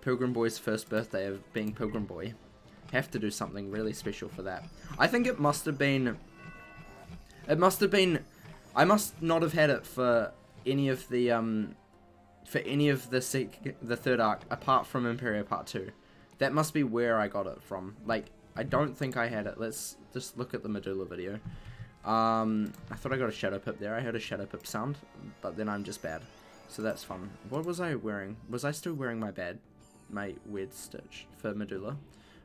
Pilgrim Boy's first birthday of being Pilgrim Boy. Have to do something really special for that. I think it must have been... I must not have had it for any of the, the third arc, apart from Imperia Part 2. That must be where I got it from. Like, I don't think I had it. Let's just look at the Medulla video. I thought I got a Shadow Pip there. I heard a Shadow Pip sound, but then I'm just bad. So that's fun. What was I wearing? Was I still wearing my weird stitch for Medulla?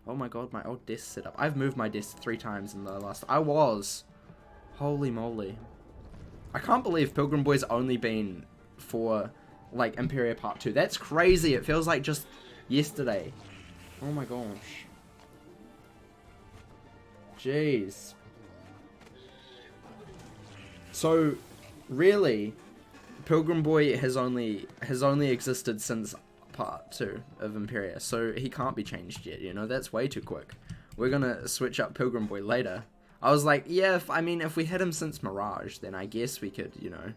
Oh my god, my old desk setup. I've moved my desk 3 times in the last... I was. Holy moly. I can't believe Pilgrim Boy's only been for, like, Imperia Part 2. That's crazy. It feels like just yesterday. Oh my gosh. Jeez. So, really, Pilgrim Boy has only existed since Part 2 of Imperia, so he can't be changed yet, you know? That's way too quick. We're gonna switch up Pilgrim Boy later. I was like, yeah, if we had him since Mirage, then I guess we could, you know,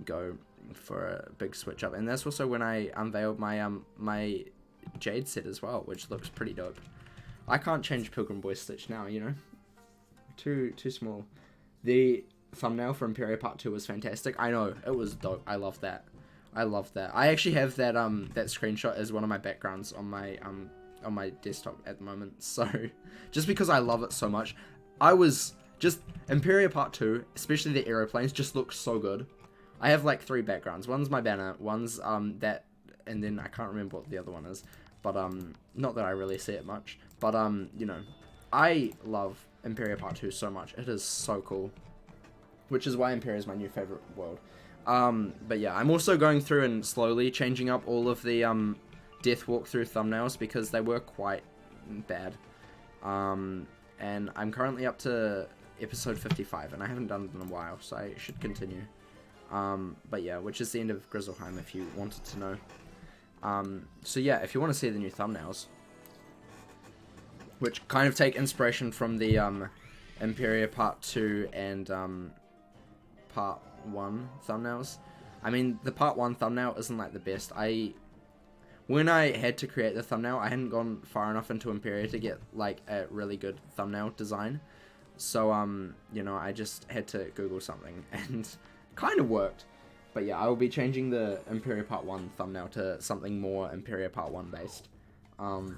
go for a big switch up. And that's also when I unveiled my my Jade set as well, which looks pretty dope. I can't change Pilgrim Boy Stitch now, you know? Too small. The thumbnail for Imperia Part 2 was fantastic. I know, it was dope. I love that. I love that. I actually have that that screenshot as one of my backgrounds on my desktop at the moment. So, just because I love it so much, I was just Imperia Part 2, especially the aeroplanes, just look so good. I have like 3 backgrounds. One's my banner, one's that, and then I can't remember what the other one is. But not that I really see it much. But you know, I love Imperia Part 2 so much. It is so cool. Which is why Imperia is my new favorite world. But yeah, I'm also going through and slowly changing up all of the Death Walkthrough thumbnails because they were quite bad. And I'm currently up to episode 55, and I haven't done it in a while, so I should continue. But yeah, which is the end of Grizzleheim if you wanted to know. So yeah, if you want to see the new thumbnails, which kind of take inspiration from the Imperia Part 2 and Part 1 thumbnails. I mean, the Part 1 thumbnail isn't like the best. When I had to create the thumbnail, I hadn't gone far enough into Imperia to get like a really good thumbnail design. So you know, I just had to Google something and kind of worked. But yeah, I will be changing the Imperia Part 1 thumbnail to something more Imperia Part 1 based.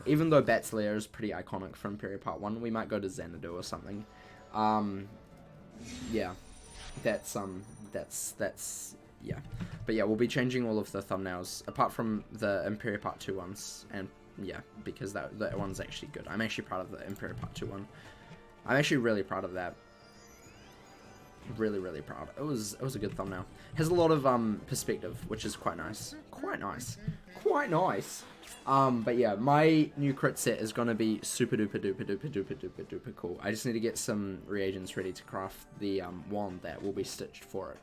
Even though Bat's Lair is pretty iconic for Imperia Part 1, we might go to Xanadu or something. Yeah, that's yeah. But yeah, we'll be changing all of the thumbnails, apart from the Imperia Part 2 ones, and yeah, because that one's actually good. I'm actually proud of the Imperia Part 2 one. I'm actually really proud of that. Really, really proud. It was a good thumbnail. Has a lot of perspective, which is quite nice. Quite nice. Quite nice. But yeah, my new crit set is gonna be super duper duper duper duper duper duper cool. I just need to get some reagents ready to craft the wand that will be stitched for it.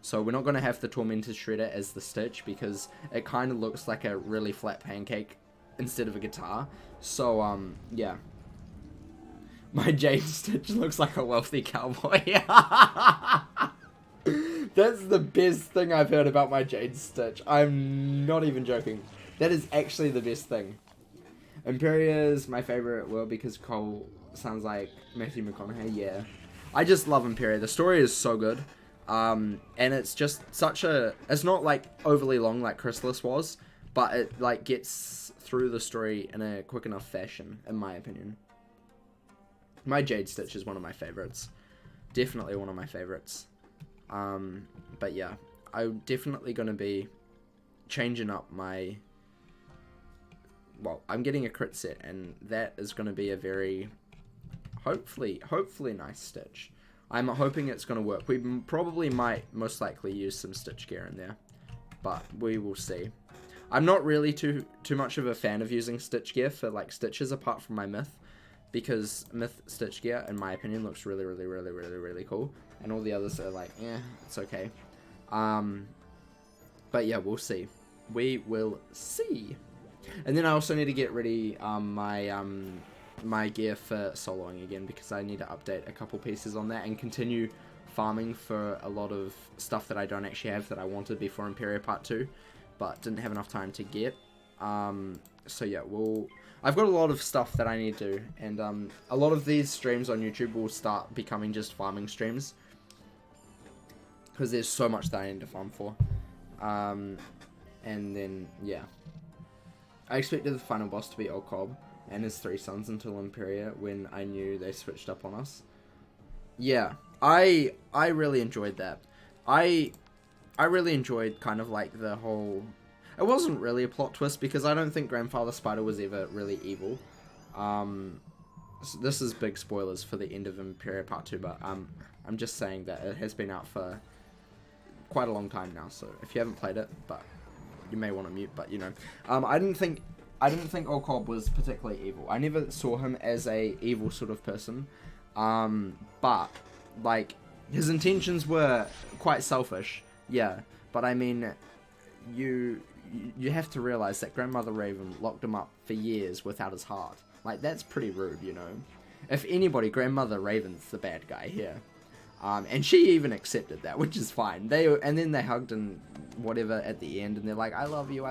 So we're not gonna have the Tormented Shredder as the stitch because it kind of looks like a really flat pancake instead of a guitar. So yeah. My Jade Stitch looks like a wealthy cowboy. That's the best thing I've heard about my Jade Stitch. I'm not even joking. That is actually the best thing. Imperia is my favorite world because Cole sounds like Matthew McConaughey. Yeah. I just love Imperia. The story is so good. And it's just such a... It's not like overly long like Chrysalis was, but it like gets through the story in a quick enough fashion, in my opinion. My Jade Stitch is one of my favorites. Definitely one of my favorites. But yeah, I'm definitely going to be changing up my... Well, I'm getting a crit set, and that is going to be a very, hopefully nice stitch. I'm hoping it's going to work. We probably might most likely use some stitch gear in there, but we will see. I'm not really too much of a fan of using stitch gear for like stitches apart from my myth, because myth stitch gear, in my opinion, looks really, really, really, really, really cool, and all the others are like, yeah, it's okay. But yeah, we'll see. We will see. And then I also need to get ready my gear for soloing again, because I need to update a couple pieces on that and continue farming for a lot of stuff that I don't actually have that I wanted before Imperia Part 2, but didn't have enough time to get. So yeah, I've got a lot of stuff that I need to do, and a lot of these streams on YouTube will start becoming just farming streams, because there's so much that I need to farm for. And then, yeah. I expected the final boss to be Old Cobb and his 3 sons until Imperia, when I knew they switched up on us. Yeah, I really enjoyed that. I really enjoyed kind of like the whole... It wasn't really a plot twist, because I don't think Grandfather Spider was ever really evil. So this is big spoilers for the end of Imperia Part 2, but I'm just saying that it has been out for quite a long time now, so if you haven't played it, but you may want to mute, but you know. I didn't think Old Cobb was particularly evil. I never saw him as a evil sort of person. But like his intentions were quite selfish, yeah, but I mean, you have to realize that Grandmother Raven locked him up for years without his heart. Like, that's pretty rude, you know. If anybody, Grandmother Raven's the bad guy here. And she even accepted that, which is fine. And then they hugged and whatever at the end, and they're like, I love you,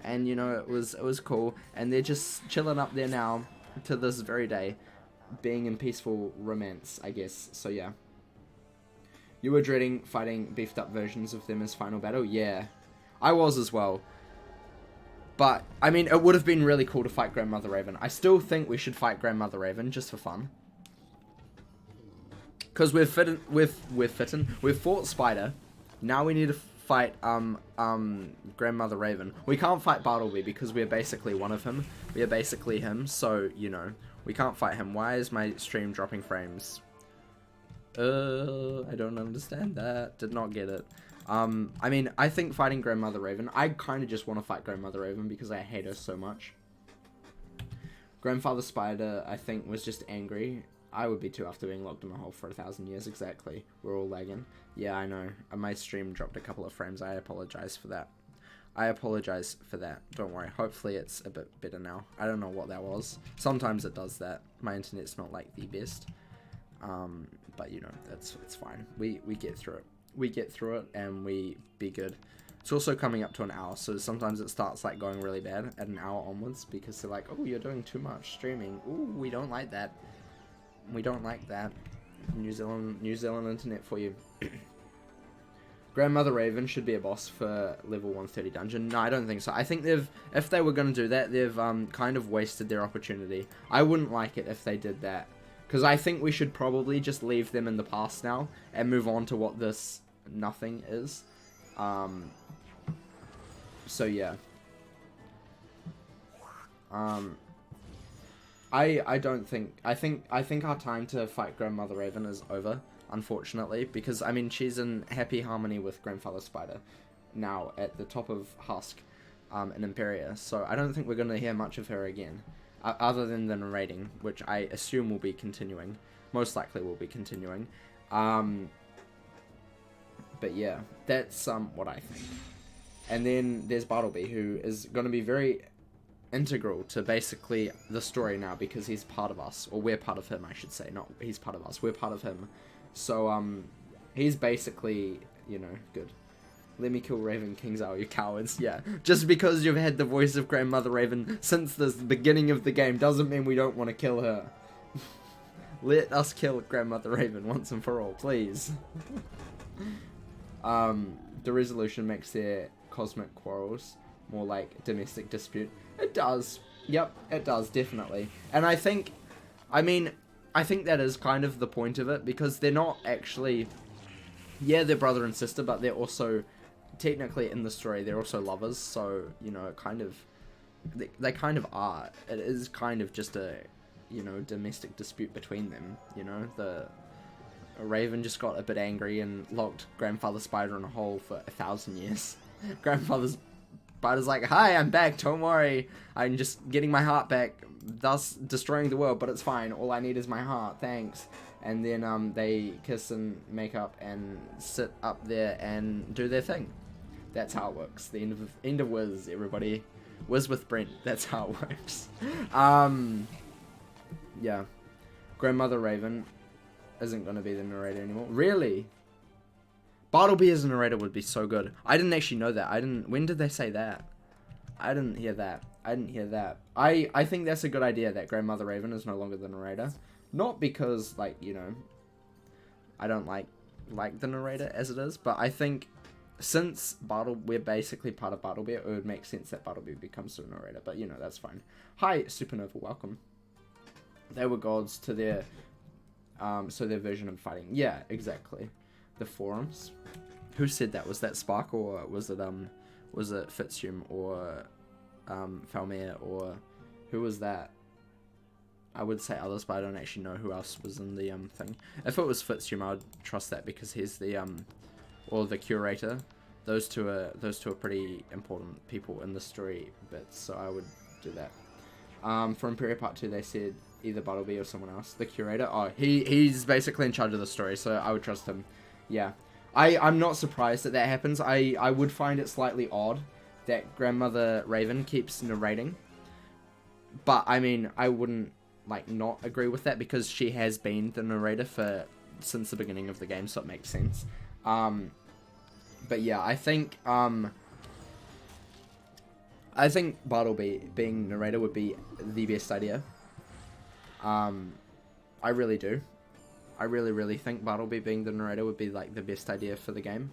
and you know, it was cool, and they're just chilling up there now to this very day, being in peaceful romance, I guess. So yeah. You were dreading fighting beefed up versions of them as final battle? Yeah. I was as well. But, I mean, it would have been really cool to fight Grandmother Raven. I still think we should fight Grandmother Raven, just for fun. Because we've fought Spider. Now we need to fight, Grandmother Raven. We can't fight Bartleby because we're basically one of him. We are basically him, so, you know, we can't fight him. Why is my stream dropping frames? I don't understand that. Did not get it. I mean, I think fighting Grandmother Raven, I kind of just want to fight Grandmother Raven because I hate her so much. Grandfather Spider, I think, was just angry. I would be too after being locked in a hole for 1,000 years, exactly. We're all lagging. Yeah, I know. My stream dropped a couple of frames. I apologize for that. Don't worry. Hopefully it's a bit better now. I don't know what that was. Sometimes it does that. My internet's not like the best. But you know, it's fine. We get through it. We get through it and we be good. It's also coming up to an hour, so sometimes it starts like going really bad at an hour onwards because they're like, oh, you're doing too much streaming. Ooh, we don't like that. We don't like that. New Zealand internet for you. Grandmother Raven should be a boss for level 130 dungeon. No, I don't think so. I think if they were going to do that, they've kind of wasted their opportunity. I wouldn't like it if they did that. Because I think we should probably just leave them in the past now and move on to what this nothing is. So yeah. I don't think... I think our time to fight Grandmother Raven is over, unfortunately, because, I mean, she's in happy harmony with Grandfather Spider now at the top of Husk in Imperia, so I don't think we're going to hear much of her again. Other than the narrating, which I assume will be continuing. Most likely will be continuing. But yeah, that's what I think. And then there's Bartleby, who is going to be very integral to basically the story now, because he's part of us. Or we're part of him, I should say. Not he's part of us, we're part of him. So, he's basically, you know, good. Let me kill Raven Kings, are you cowards? Yeah. Just because you've had the voice of Grandmother Raven since the beginning of the game doesn't mean we don't want to kill her. Let us kill Grandmother Raven once and for all, please. The resolution makes their cosmic quarrels more like domestic dispute. It does. Yep, it does, definitely. And I think that is kind of the point of it, because they're not actually... Yeah, they're brother and sister, but they're also... Technically, in the story, they're also lovers, so, you know, kind of... They kind of are. It is kind of just a, you know, domestic dispute between them, you know? Raven just got a bit angry and locked Grandfather Spider in a hole for 1,000 years. Grandfather Spider's like, hi, I'm back, don't worry. I'm just getting my heart back, thus destroying the world, but it's fine. All I need is my heart, thanks. And then they kiss and make up and sit up there and do their thing. That's how it works. The end of Wiz, everybody. Wiz with Brent. That's how it works. Yeah. Grandmother Raven. isn't going to be the narrator anymore. Really? Bartleby as a narrator would be so good. I didn't actually know that. When did they say that? I didn't hear that. I think that's a good idea that Grandmother Raven is no longer the narrator. Not because, like, you know, I don't like the narrator as it is, but I think since we're basically part of Bartleby, it would make sense that Bartleby becomes the narrator, but you know, that's fine. Hi, Supernova, welcome. They were gods to their, so their version of fighting. Yeah, exactly. The forums. Who said that? Was that Spark, or was it Fitzhugh, or, Falmir, or who was that? I would say others, but I don't actually know who else was in the, thing. If it was Fitzhugh, I would trust that because he's the, or the curator. Those two are pretty important people in the story bits, so I would do that. For Imperia Part 2, they said either Bartleby or someone else. The curator, oh, he's basically in charge of the story, so I would trust him. Yeah. I'm not surprised that happens. I would find it slightly odd that Grandmother Raven keeps narrating. But, I mean, I wouldn't, like, not agree with that because she has been the narrator since the beginning of the game, so it makes sense. But yeah, I think Bartleby being narrator would be the best idea. I really do. I really think Bartleby being the narrator would be, like, the best idea for the game.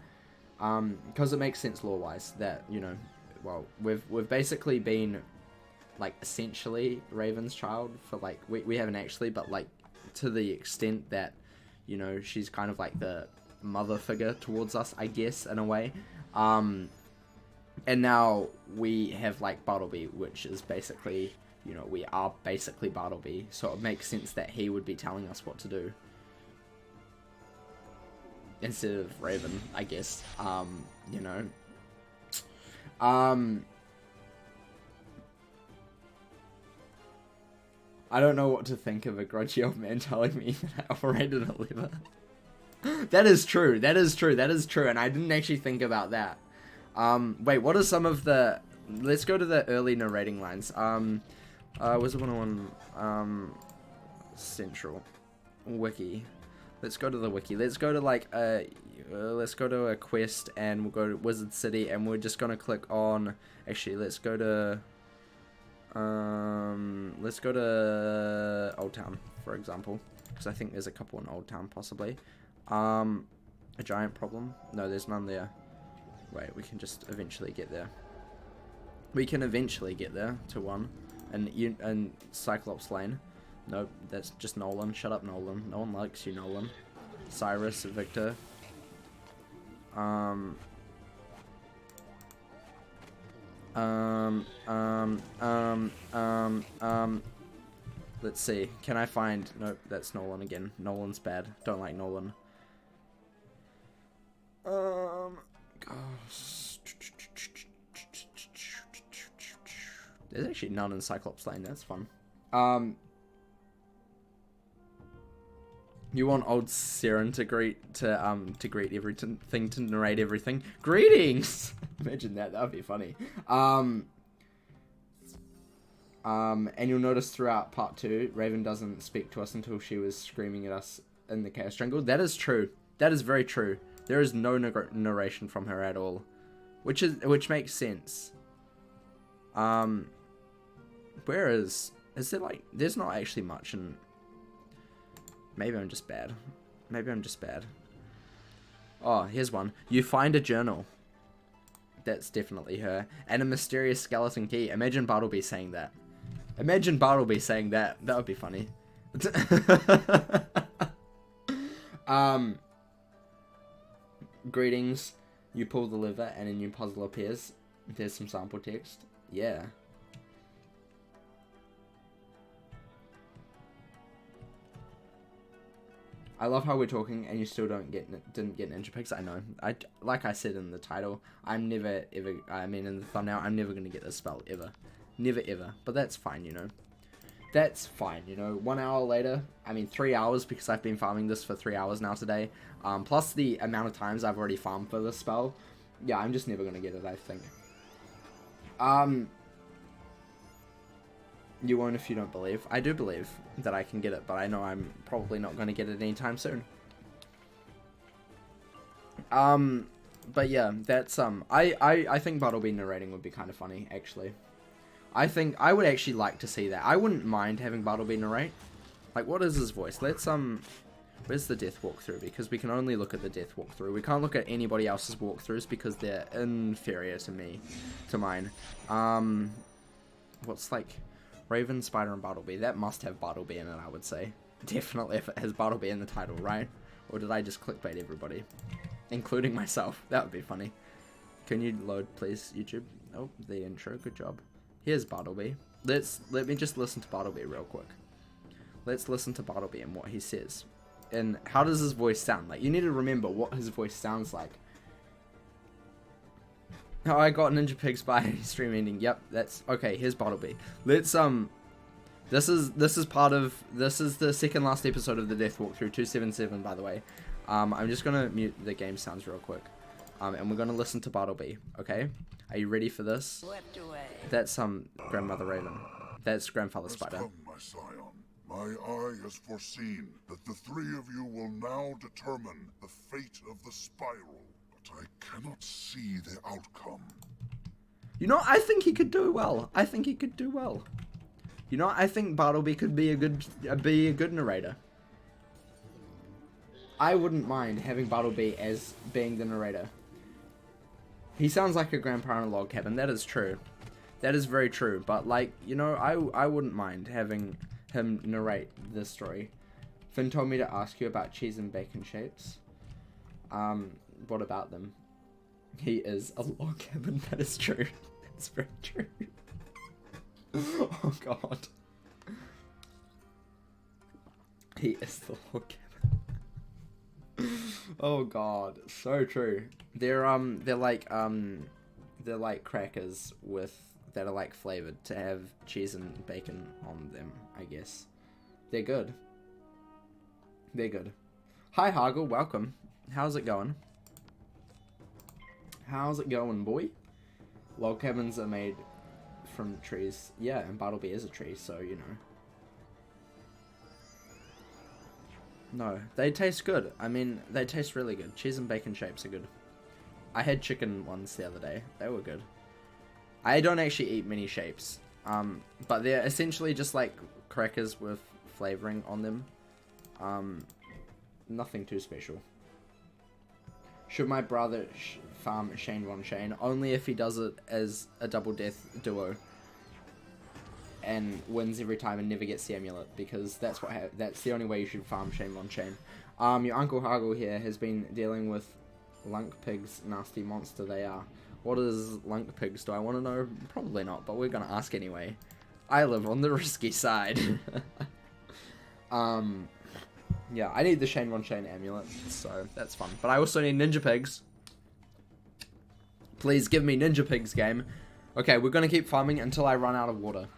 Because it makes sense lore-wise that, you know, well, we've basically been, like, essentially Raven's child for, like, we haven't actually, but, like, to the extent that, you know, she's kind of like the mother figure towards us, I guess, in a way. And now we have, like, Bartleby, which is basically, you know, we are basically Bartleby, so it makes sense that he would be telling us what to do instead of Raven, I guess. You know, I don't know what to think of a grudgy old man telling me that I operated a lever. That is true, and I didn't actually think about that. Wait, what are some of the... Let's go to the early narrating lines. Wizard101, Central. Wiki. Let's go to the wiki. Let's go to, like, let's go to a quest, and we'll go to Wizard City, and we're just gonna click on... Actually, let's go to Old Town, for example, because I think there's a couple in Old Town, possibly. A giant problem? No, there's none there. Wait, we can just eventually get there. We can eventually get there to one. And Cyclops Lane. Nope, that's just Nolan. Shut up, Nolan. No one likes you, Nolan. Cyrus, Victor. Let's see. Can I find... Nope, that's Nolan again. Nolan's bad. Don't like Nolan. Gosh. There's actually none in Cyclops Lane. That's fun. You want old Seren to greet everything, to narrate everything. Greetings! Imagine that. That would be funny. And you'll notice throughout part 2, Raven doesn't speak to us until she was screaming at us in the Chaos Jungle. That is true. That is very true. There is no narration from her at all, which makes sense. Where is there, like, there's not actually much in... Maybe I'm just bad. Oh, here's one. You find a journal. That's definitely her. And a mysterious skeleton key. Imagine Bartleby saying that. That would be funny. Greetings. You pull the lever and a new puzzle appears. There's some sample text. Yeah. I love how we're talking and you still didn't get ninja picks. I know. Like I said in the title, in the thumbnail, I'm never gonna get this spell ever. Never ever. But that's fine, you know. That's fine, you know. 1 hour later, 3 hours, because I've been farming this for 3 hours now today. Plus the amount of times I've already farmed for this spell. Yeah, I'm just never gonna get it, I think. You won't if you don't believe. I do believe that I can get it, but I know I'm probably not going to get it anytime soon. But yeah, that's, I think Bartleby narrating would be kind of funny, actually. I think, I would actually like to see that. I wouldn't mind having Bartleby narrate. Like, what is his voice? Let's, where's the death walkthrough? Because we can only look at the death walkthrough. We can't look at anybody else's walkthroughs because they're inferior to mine. What's, like, Raven, Spider, and Bartleby? That must have Bartleby in it, I would say. Definitely if it has Bartleby in the title, right? Or did I just clickbait everybody? Including myself. That would be funny. Can you load, please, YouTube? Oh, the intro. Good job. Here's Bartleby. Let me just listen to Bartleby real quick. Let's listen to Bartleby and what he says. And how does his voice sound? Like, you need to remember what his voice sounds like. Oh, I got Ninja Pigs by stream ending. Yep, that's okay. Here's Bartleby. Let's this is the second last episode of the Death Walkthrough 277, by the way. I'm just gonna mute the game sounds real quick. And we're gonna listen to Bartleby. Okay, are you ready for this? That's Grandmother Raven. That's Grandfather Spider. Come, my scion. My eye has foreseen that the three of you will now determine the fate of the spiral, but I cannot see the outcome. You know, I think he could do well. I think he could do well. You know, I think Bartleby could be a good narrator. I wouldn't mind having Bartleby as being the narrator. He sounds like a grandpa in a log cabin. That is true. That is very true. But, like, you know, I wouldn't mind having him narrate this story. Finn told me to ask you about cheese and bacon shapes. What about them? He is a log cabin. That is true. That's very true. Oh god. He is the log cabin. Oh god, so true. They're like crackers that are like flavored to have cheese and bacon on them, I guess. They're good. They're good. Hi Hagel, welcome. How's it going? How's it going, boy? Log cabins are made from trees. Yeah, and Bartleby is a tree, so you know. No, they taste good. I mean, they taste really good. Cheese and bacon shapes are good. I had chicken ones the other day. They were good. I don't actually eat many shapes. But they're essentially just like crackers with flavoring on them. Nothing too special. Should my brother farm Shane101? Only if he does it as a double death duo. And wins every time and never gets the amulet, because that's the only way you should farm Shane101. Your Uncle Hagel here has been dealing with lunk pigs, nasty monster they are. What is lunk pigs? Do I want to know? Probably not, but we're gonna ask anyway. I live on the risky side. Yeah, I need the Shane101 amulet, so that's fun. But I also need ninja pigs. Please give me ninja pigs, game. Okay, we're gonna keep farming until I run out of water,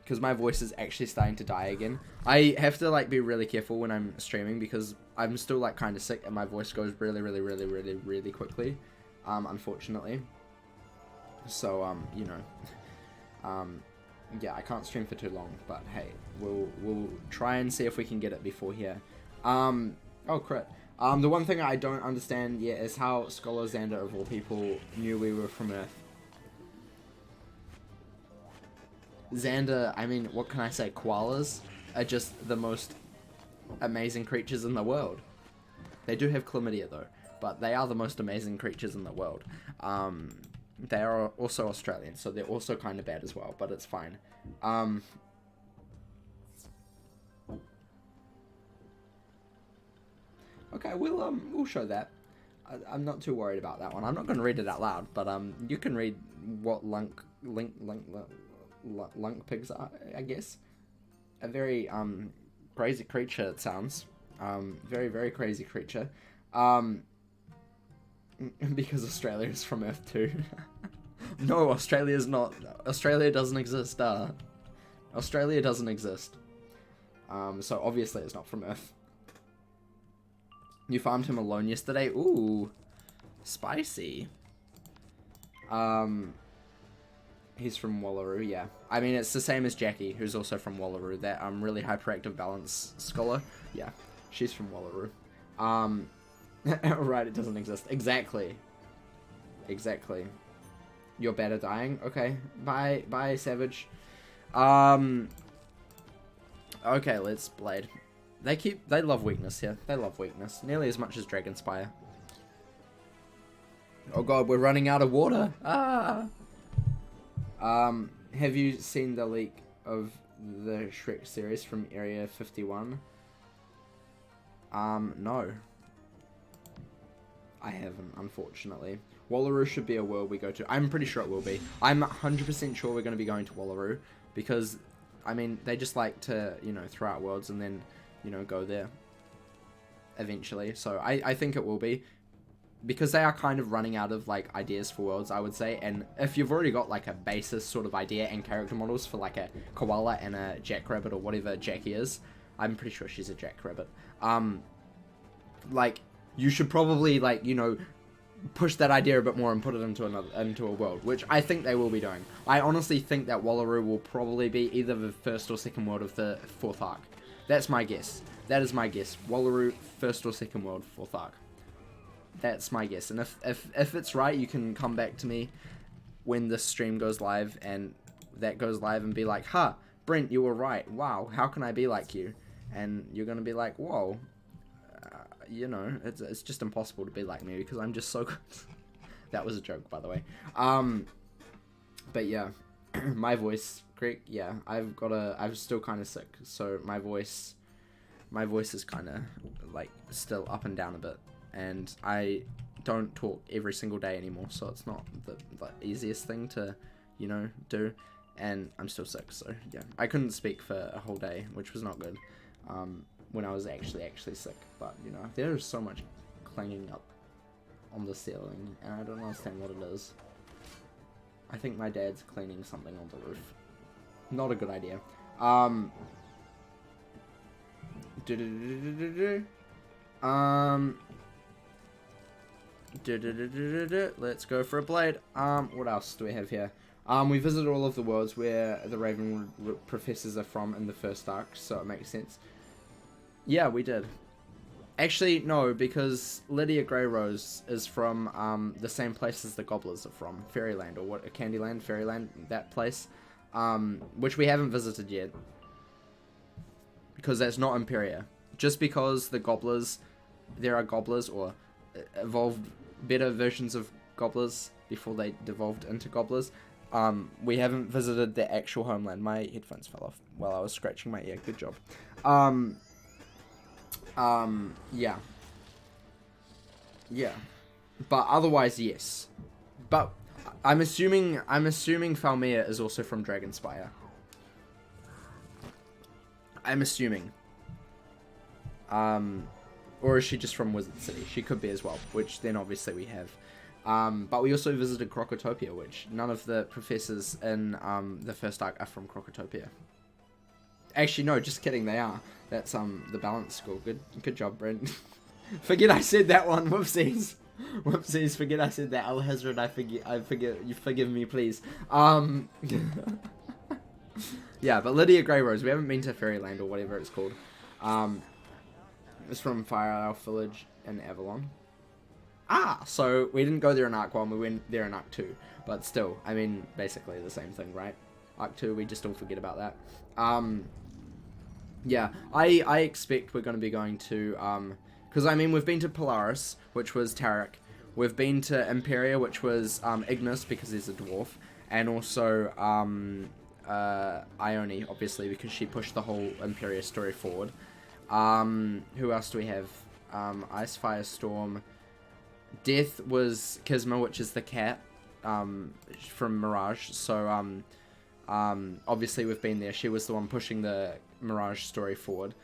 because my voice is actually starting to die again. I have to like be really careful when I'm streaming because I'm still like kind of sick and my voice goes really quickly, unfortunately. So you know, yeah, I can't stream for too long, but hey, we'll try and see if we can get it before here. Oh crit. The one thing I don't understand yet is how Scholar Xander of all people knew we were from Earth. Xander, I mean, what can I say? Koalas are just the most amazing creatures in the world. They do have chlamydia though, but they are the most amazing creatures in the world. They are also Australian, so they're also kind of bad as well, but it's fine. Okay, we'll show that. I'm not too worried about that one. I'm not going to read it out loud, but you can read what lunk pigs are, I guess. A very crazy creature, it sounds. Very crazy creature. Because Australia is from Earth too. No, Australia's not. Australia doesn't exist. Australia doesn't exist. So obviously it's not from Earth. You farmed him alone yesterday? Ooh, spicy. He's from Wallaroo, yeah. I mean, it's the same as Jackie, who's also from Wallaroo. That really hyperactive balance scholar. Yeah, she's from Wallaroo. Right, it doesn't exist. Exactly. Exactly. You're bad at dying? Okay. Bye, Savage. Okay, let's Blade. They love weakness here. They love weakness. Nearly as much as Dragonspire. Oh god, we're running out of water. Ah! Have you seen the leak of the Shrek series from Area 51? No. I haven't, unfortunately. Wallaroo should be a world we go to. I'm pretty sure it will be. I'm 100% sure we're going to be going to Wallaroo, because, I mean, they just like to, you know, throw out worlds and then, you know, go there eventually. So I think it will be, because they are kind of running out of, like, ideas for worlds, I would say. And if you've already got, like, a basis sort of idea and character models for, like, a koala and a jackrabbit or whatever Jackie is, I'm pretty sure she's a jackrabbit, like, you should probably, like, you know, push that idea a bit more and put it into a world, which I think they will be doing. I honestly think that Wallaroo will probably be either the first or second world of the 4th arc. That's my guess. That is my guess. Wallaroo, first or second world, 4th arc. That's my guess. And if it's right, you can come back to me when this stream goes live and that goes live and be like, "Ha, Brent, you were right. Wow, how can I be like you?" And you're gonna be like, "Whoa, you know, it's just impossible to be like me because I'm just so good." That was a joke, by the way. But yeah, my voice, Greg. Yeah, I'm still kind of sick, so my voice is kind of like still up and down a bit, and I don't talk every single day anymore, so it's not the easiest thing to, you know, do, and I'm still sick, so yeah, I couldn't speak for a whole day, which was not good. When I was actually sick, but you know, there's so much clanging up on the ceiling, and I don't understand what it is. I think my dad's cleaning something on the roof. Not a good idea. Let's go for a blade. What else do we have here? We visited all of the worlds where the Ravenwood professors are from in the 1st arc, so it makes sense. Yeah, we did. Actually, no, because Lydia Greyrose is from the same place as the Gobblers are from, Fairyland, or what, Candyland, Fairyland, that place, which we haven't visited yet, because that's not Imperia. Just because the Gobblers, there are Gobblers, or evolved better versions of Gobblers before they devolved into Gobblers, we haven't visited the actual homeland. My headphones fell off while I was scratching my ear, good job. Yeah. But otherwise, yes. But I'm assuming Falmea is also from Dragonspire. I'm assuming. Or is she just from Wizard City? She could be as well, which then obviously we have. But we also visited Crocotopia, which none of the professors in the 1st arc are from Crocotopia. Actually, no, just kidding, they are. That's the balance school. Good job, Brent. Forget I said that one. Whoopsies. Whoopsies, forget I said that. Al-Hazard, I forget. You forgive me, please. Yeah, but Lydia Greyrose, we haven't been to Fairyland or whatever it's called. It's from Fire Elf Village in Avalon. Ah, so we didn't go there in Arc 1, we went there in Arc 2. But still, I mean, basically the same thing, right? Arc 2, we just all forget about that. Yeah, I expect we're going to be going to, because, I mean, we've been to Polaris, which was Tarek. We've been to Imperia, which was Ignis, because he's a dwarf. And also Ione, obviously, because she pushed the whole Imperia story forward. Who else do we have? Ice, Fire, Storm. Death was Kisma, which is the cat from Mirage. So, obviously we've been there. She was the one pushing the Mirage story forward.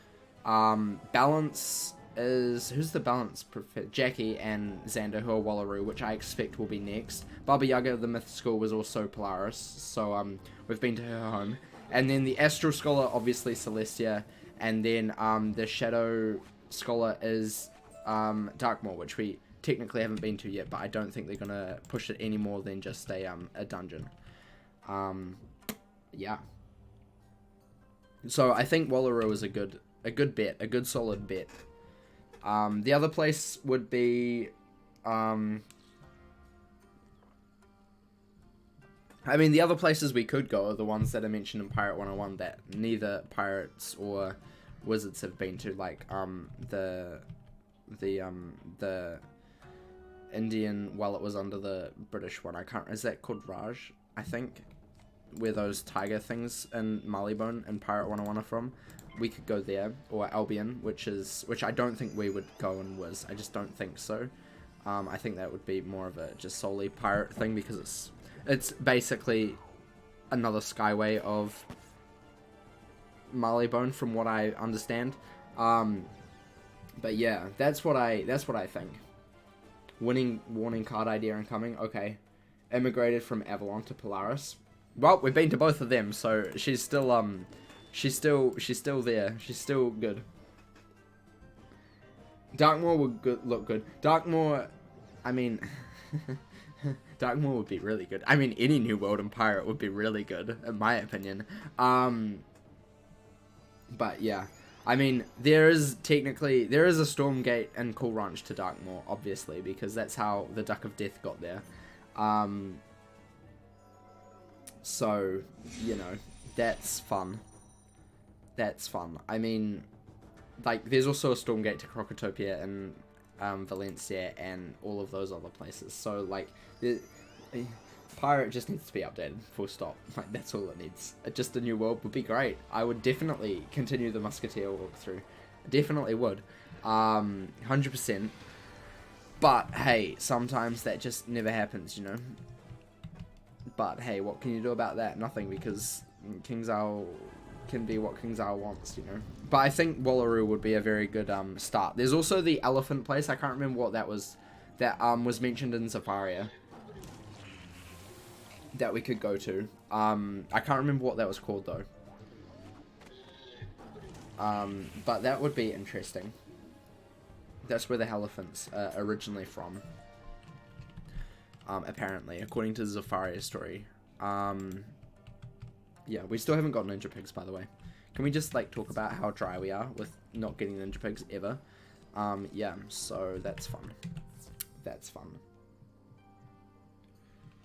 Balance is... Who's the Balance Prophet? Jackie and Xander, who are Wallaroo, which I expect will be next. Baba Yaga, the Myth School, was also Polaris. So, we've been to her home. And then the Astral Scholar, obviously Celestia. And then, the Shadow Scholar is Darkmoor, which we technically haven't been to yet, but I don't think they're going to push it any more than just a dungeon. Yeah. So I think Wallaroo is a good bet, a good solid bet. The other place would be, I mean, the other places we could go are the ones that are mentioned in Pirate 101 that neither pirates or wizards have been to, like, the Indian, while it was under the British one, is that called Raj, I think, where those tiger things in Marleybone and Pirate 101 are from. We could go there, or Albion, which I don't think we would go in Wiz. I just don't think so. I think that would be more of a just solely pirate thing, because it's basically another skyway of Marleybone, from what I understand. But yeah, that's what I think. Warning card idea incoming. Okay, immigrated from Avalon to Polaris. Well, we've been to both of them, so she's still there. She's still good. Darkmoor would look good. Darkmoor, I mean, Darkmoor would be really good. I mean, any New World and Pirate would be really good, in my opinion. But yeah, I mean, there is a Stormgate and Cool Ranch to Darkmoor, obviously, because that's how the Duck of Death got there. So, you know, that's fun. That's fun. I mean, like, there's also a Stormgate to Crocotopia and Valencia and all of those other places. So, like, Pirate just needs to be updated, full stop. Like, that's all it needs. Just a new world would be great. I would definitely continue the Musketeer walkthrough. Definitely would. 100%. But, hey, sometimes that just never happens, you know? But, hey, what can you do about that? Nothing, because King Zhao can be what King Zhao wants, you know? But I think Wallaroo would be a very good start. There's also the elephant place. I can't remember what that was. That was mentioned in Zafaria. That we could go to. I can't remember what that was called, though. But that would be interesting. That's where the elephants are originally from. Apparently, according to Zafaria's story. Yeah, we still haven't got Ninja Pigs, by the way. Can we just, like, talk about how dry we are with not getting Ninja Pigs ever? Yeah, so that's fun. That's fun.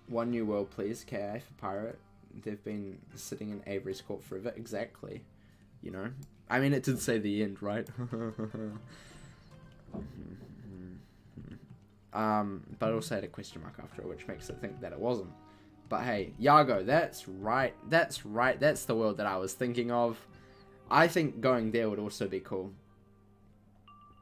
One new world, please. KI for Pirate. They've been sitting in Avery's court forever. Exactly. You know? I mean, it did say the end, right? But it also had a question mark after it, which makes it think that it wasn't. But hey, Yago, that's right. That's right. That's the world that I was thinking of. I think going there would also be cool.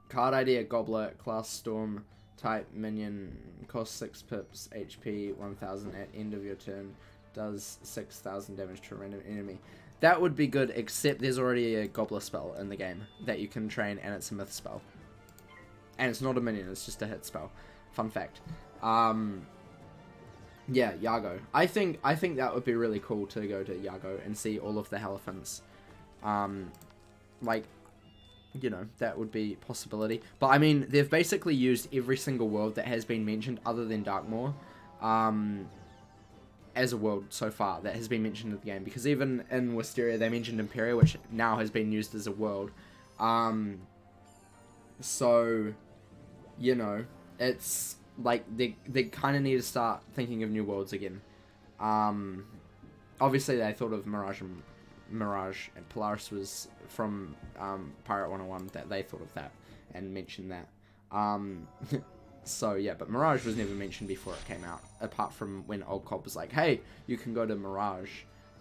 Card idea, Goblet, class Storm, type minion, cost 6 pips, HP 1000 at end of your turn, does 6000 damage to a random enemy. That would be good, except there's already a Gobbler spell in the game that you can train, and it's a myth spell. And it's not a minion, it's just a hit spell. Fun fact. Yeah, Yago. I think that would be really cool to go to Yago and see all of the elephants. Like, you know, that would be a possibility. But I mean, they've basically used every single world that has been mentioned other than Darkmoor as a world so far that has been mentioned in the game. Because even in Wisteria, they mentioned Imperia, which now has been used as a world. So, you know, it's like they kind of need to start thinking of new worlds again. Obviously, they thought of Mirage and Polaris was from Pirate 101, that they thought of that and mentioned that. So yeah, but Mirage was never mentioned before it came out, apart from when Old Cobb was like, hey, you can go to Mirage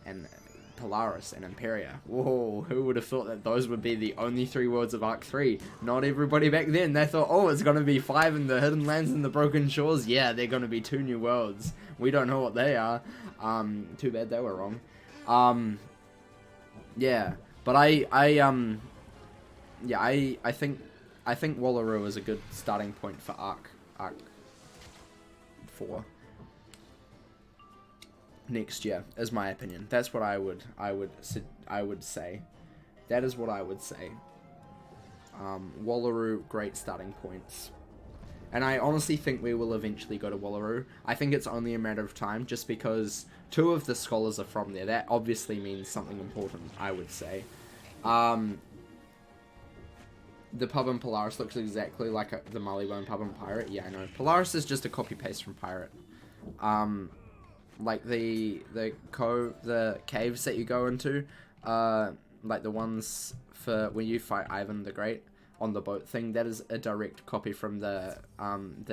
and Polaris and Imperia. Whoa, who would have thought that those would be the only 3 worlds of Arc 3? Not everybody back then. They thought, oh, it's going to be 5 in the Hidden Lands and the Broken Shores. Yeah, they're going to be 2 new worlds. We don't know what they are. Too bad they were wrong. Yeah, but I think Wallaroo is a good starting point for Arc 4 next year, is my opinion. That's what I would say. That is what I would say. Wallaroo, great starting points. And I honestly think we will eventually go to Wallaroo. I think it's only a matter of time, just because 2 of the scholars are from there. That obviously means something important, I would say. The pub in Polaris looks exactly like the Marleybone pub in Pirate. Yeah, I know. Polaris is just a copy-paste from Pirate. Like the caves that you go into, like the ones for when you fight Ivan the Great on the boat thing, that is a direct copy from the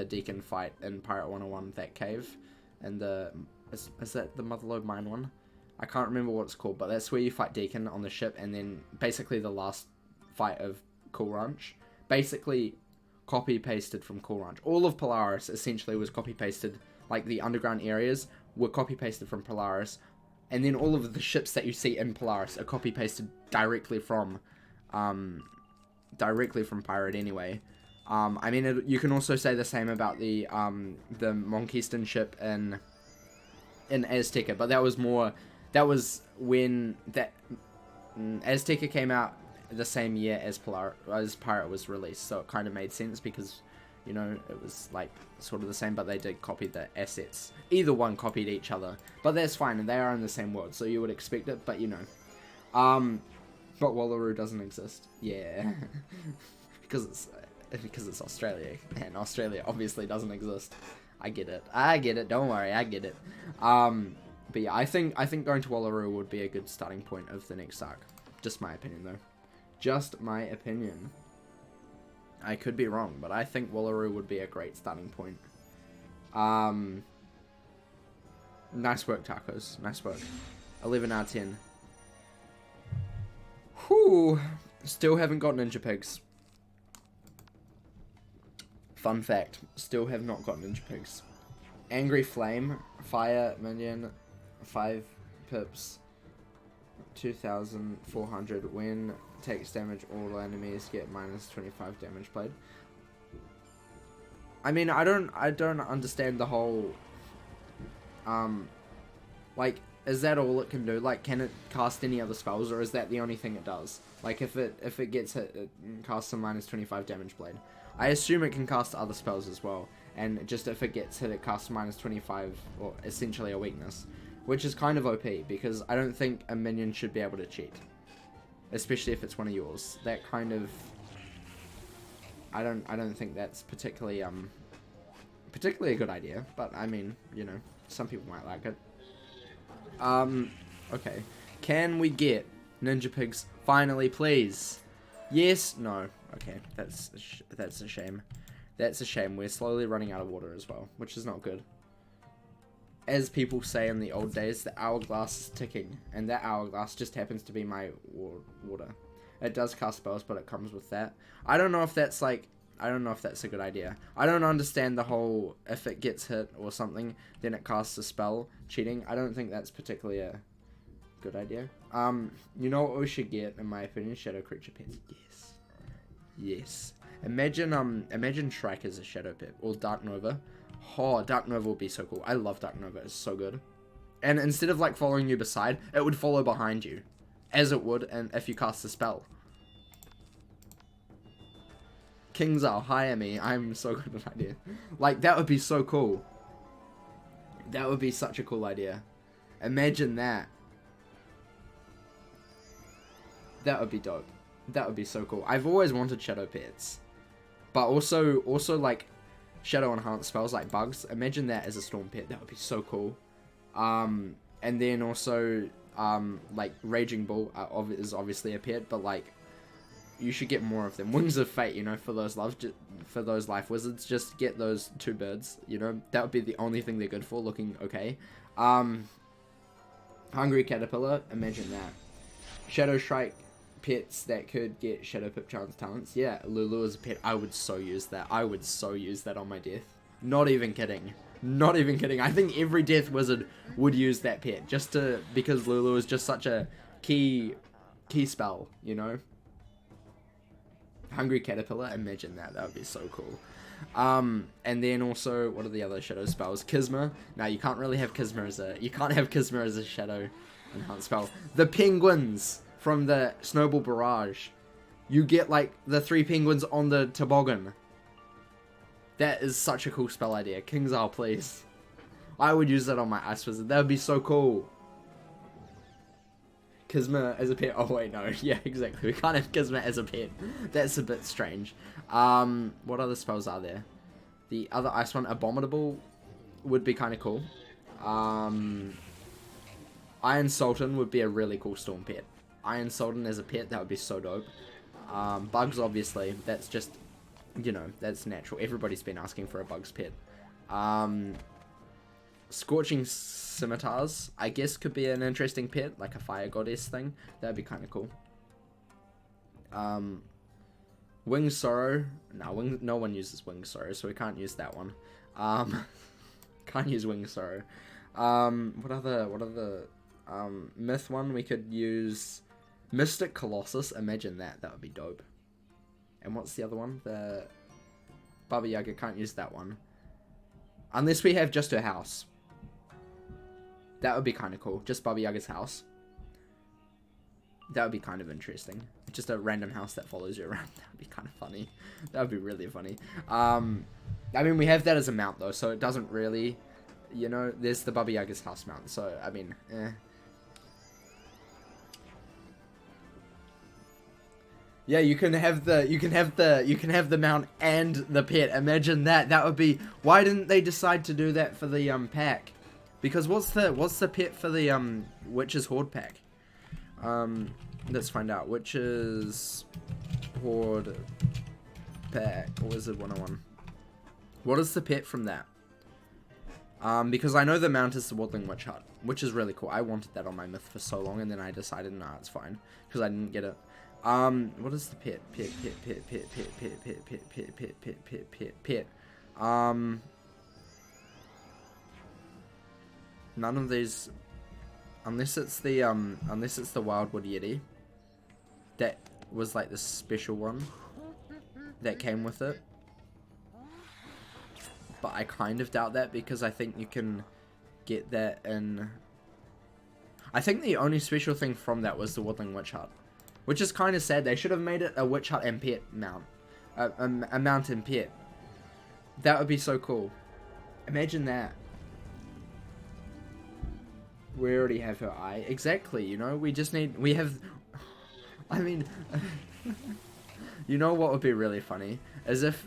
Deacon fight in Pirate 101, that cave. And is that the Motherlode Mine one? I can't remember what it's called, but that's where you fight Deacon on the ship, and then basically the last fight of Cool Ranch. Basically copy-pasted from Cool Ranch. All of Polaris essentially was copy-pasted, like the underground areas were copy-pasted from Polaris, and then all of the ships that you see in Polaris are copy-pasted directly from Pirate anyway. I mean, you can also say the same about the Monkeysten ship in Azteca, but that was when Azteca came out the same year as Pirate was released, so it kind of made sense because, you know, it was like sort of the same, but they did copy the assets. Either one copied each other, but that's fine, and they are in the same world, so you would expect it, but you know. But Wallaroo doesn't exist. Yeah. because it's Australia, and Australia obviously doesn't exist. I get it, don't worry, I get it. But yeah, I think going to Wallaroo would be a good starting point of the next arc. Just my opinion, though. Just my opinion. I could be wrong, but I think Wallaroo would be a great starting point. Nice work, Tacos. Nice work. 11 out of 10. Whew. Still haven't got Ninja Pigs. Fun fact. Still have not got Ninja Pigs. Angry Flame. Fire Minion. 5 pips. 2,400. When takes damage, all enemies get minus 25 damage played. I mean, I don't understand the whole, like, is that all it can do? Like, can it cast any other spells, or is that the only thing it does? Like, if it gets hit, it casts a minus 25 damage blade. I assume it can cast other spells as well, and just if it gets hit, it casts minus 25, or essentially a weakness, which is kind of OP, because I don't think a minion should be able to cheat. Especially if it's one of yours. That kind of... I don't think that's particularly a good idea. But, I mean, you know, some people might like it. Okay. Can we get Ninja Pigs finally, please? Yes? No. Okay. That's a shame. That's a shame. We're slowly running out of water as well, which is not good. As people say in the old days, the hourglass is ticking, and that hourglass just happens to be my water. It does cast spells, but it comes with that. I don't know if that's a good idea. I don't understand the whole, if it gets hit or something, then it casts a spell cheating. I don't think that's particularly a good idea. You know what we should get, in my opinion? Shadow creature pets. Yes. Yes. Imagine Shrike as a shadow pet, or Dark Nova. Oh, Dark Nova would be so cool. I love Dark Nova. It's so good. And instead of, like, following you beside, it would follow behind you. As it would, and if you cast a spell. Kingzao, hire me. I'm so good at an idea. Like, that would be so cool. That would be such a cool idea. Imagine that. That would be dope. That would be so cool. I've always wanted shadow pets. But also, like, shadow enhanced spells like bugs. Imagine that as a storm pet. That would be so cool. And then also, like, Raging Bull is obviously a pet, but, like, you should get more of them. Wings of Fate, you know, for those life wizards, just get those 2 birds, you know. That would be the only thing they're good for, looking okay. Hungry Caterpillar, imagine that. Shadow Strike pets that could get Shadow Pip Chance talents. Yeah, Lulu is a pet. I would so use that. I would so use that on my death. Not even kidding. Not even kidding. I think every death wizard would use that pet, because Lulu is just such a key spell, you know. Hungry Caterpillar, imagine that. That would be so cool. And then also, what are the other shadow spells? Kisma. Now you can't really have Kisma as a shadow enhanced spell. The penguins from the Snowball Barrage. You get, like, the 3 penguins on the toboggan. That is such a cool spell idea. King's Isle, please. I would use that on my Ice Wizard. That would be so cool. Kismet as a pet. Oh, wait, no. Yeah, exactly. We can't have Kismet as a pet. That's a bit strange. What other spells are there? The other ice one, Abominable, would be kind of cool. Iron Sultan would be a really cool storm pet. Iron Sultan as a pet, that would be so dope. Bugs, obviously. That's just, you know, that's natural. Everybody's been asking for a Bugs pet. Scorching Scimitars, I guess, could be an interesting pet, like a Fire Goddess thing. That'd be kind of cool. Winged Sorrow. No one uses Winged Sorrow, so we can't use that one. Can't use Winged Sorrow. What other myth one? We could use Mystic Colossus. Imagine that. That would be dope. And what's the other one? The Baba Yaga. Can't use that one. Unless we have just her house. That would be kind of cool. Just Baba Yaga's house. That would be kind of interesting. Just a random house that follows you around. That would be kind of funny. That would be really funny. I mean, we have that as a mount, though, so it doesn't really... You know, there's the Baba Yaga's house mount, so, I mean, Yeah, you can have the mount and the pet. Imagine that. That would be... Why didn't they decide to do that for the, pack? Because what's the pet for the, Witch's Horde pack? Let's find out. Witch's Horde pack. Wizard101. What is the pet from that? Because I know the mount is the Woodling Witch Hut, which is really cool. I wanted that on my myth for so long, and then I decided, nah, it's fine, because I didn't get it. What is the pet? Pet. None of these, unless it's the Wildwood Yeti. That was like the special one that came with it. But I kind of doubt that, because I think you can get that in... I think the only special thing from that was the Woodling Witch Hut. Which is kind of sad. They should have made it a Witch Hut and pet mount. A mount and pet. That would be so cool. Imagine that. We already have her eye. Exactly, you know? We just need... We have... I mean... You know what would be really funny? Is if...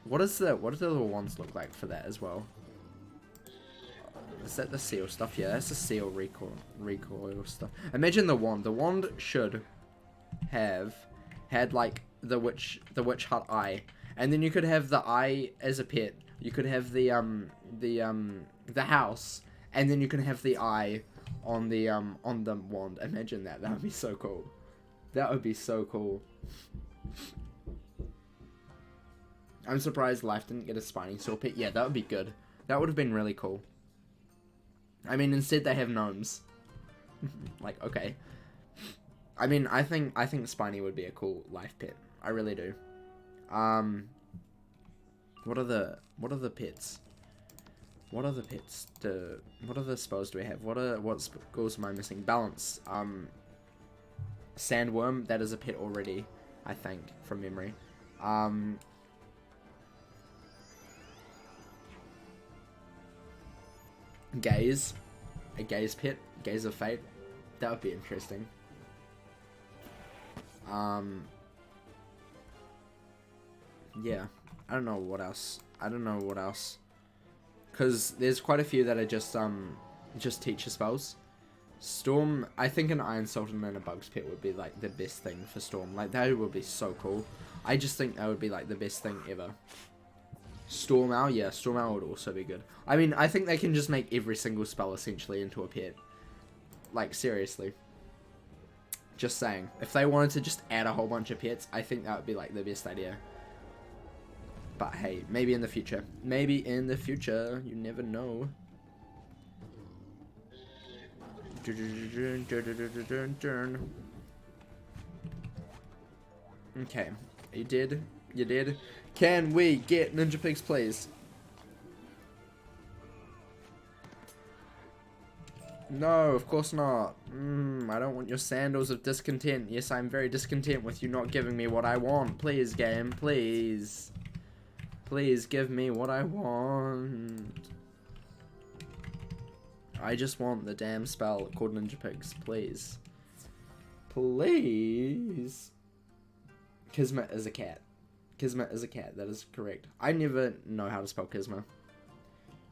What do the little wands look like for that as well? Is that the seal stuff? Yeah, that's the seal recoil stuff. Imagine the wand. The wand should have had like the witch hut eye, and then you could have the eye as a pet. You could have the house, and then you can have the eye on the wand. Imagine that. That would be so cool. That would be so cool. I'm surprised Life didn't get a spiny saw pet. Yeah, that would be good. That would have been really cool. I mean, instead they have gnomes. Like, okay. I mean, I think Spiny would be a cool Life pet. I really do. What are the pets? What are the pets? What other spells do we have? What spells am I missing? Balance. Sandworm, that is a pet already, I think, from memory. Gaze. A gaze pet. Gaze of Fate. That would be interesting. Yeah. I don't know what else. Because there's quite a few that are just teacher spells. Storm, I think an Iron Sultan and a Bugs pet would be like the best thing for Storm. Like, that would be so cool. I just think that would be like the best thing ever. Storm Owl, yeah, Storm Owl would also be good. I mean, I think they can just make every single spell essentially into a pet. Like, seriously. Just saying. If they wanted to just add a whole bunch of pets, I think that would be like the best idea. But hey, maybe in the future. Maybe in the future. You never know. Okay. You did. You did. Can we get Ninja Pigs, please? No, of course not. I don't want your sandals of discontent. Yes, I'm very discontent with you not giving me what I want. Please, game, please. Please give me what I want. I just want the damn spell called Ninja Pigs, please. Please. Kismet is a cat. Kismet is a cat, that is correct. I never know how to spell Kismet.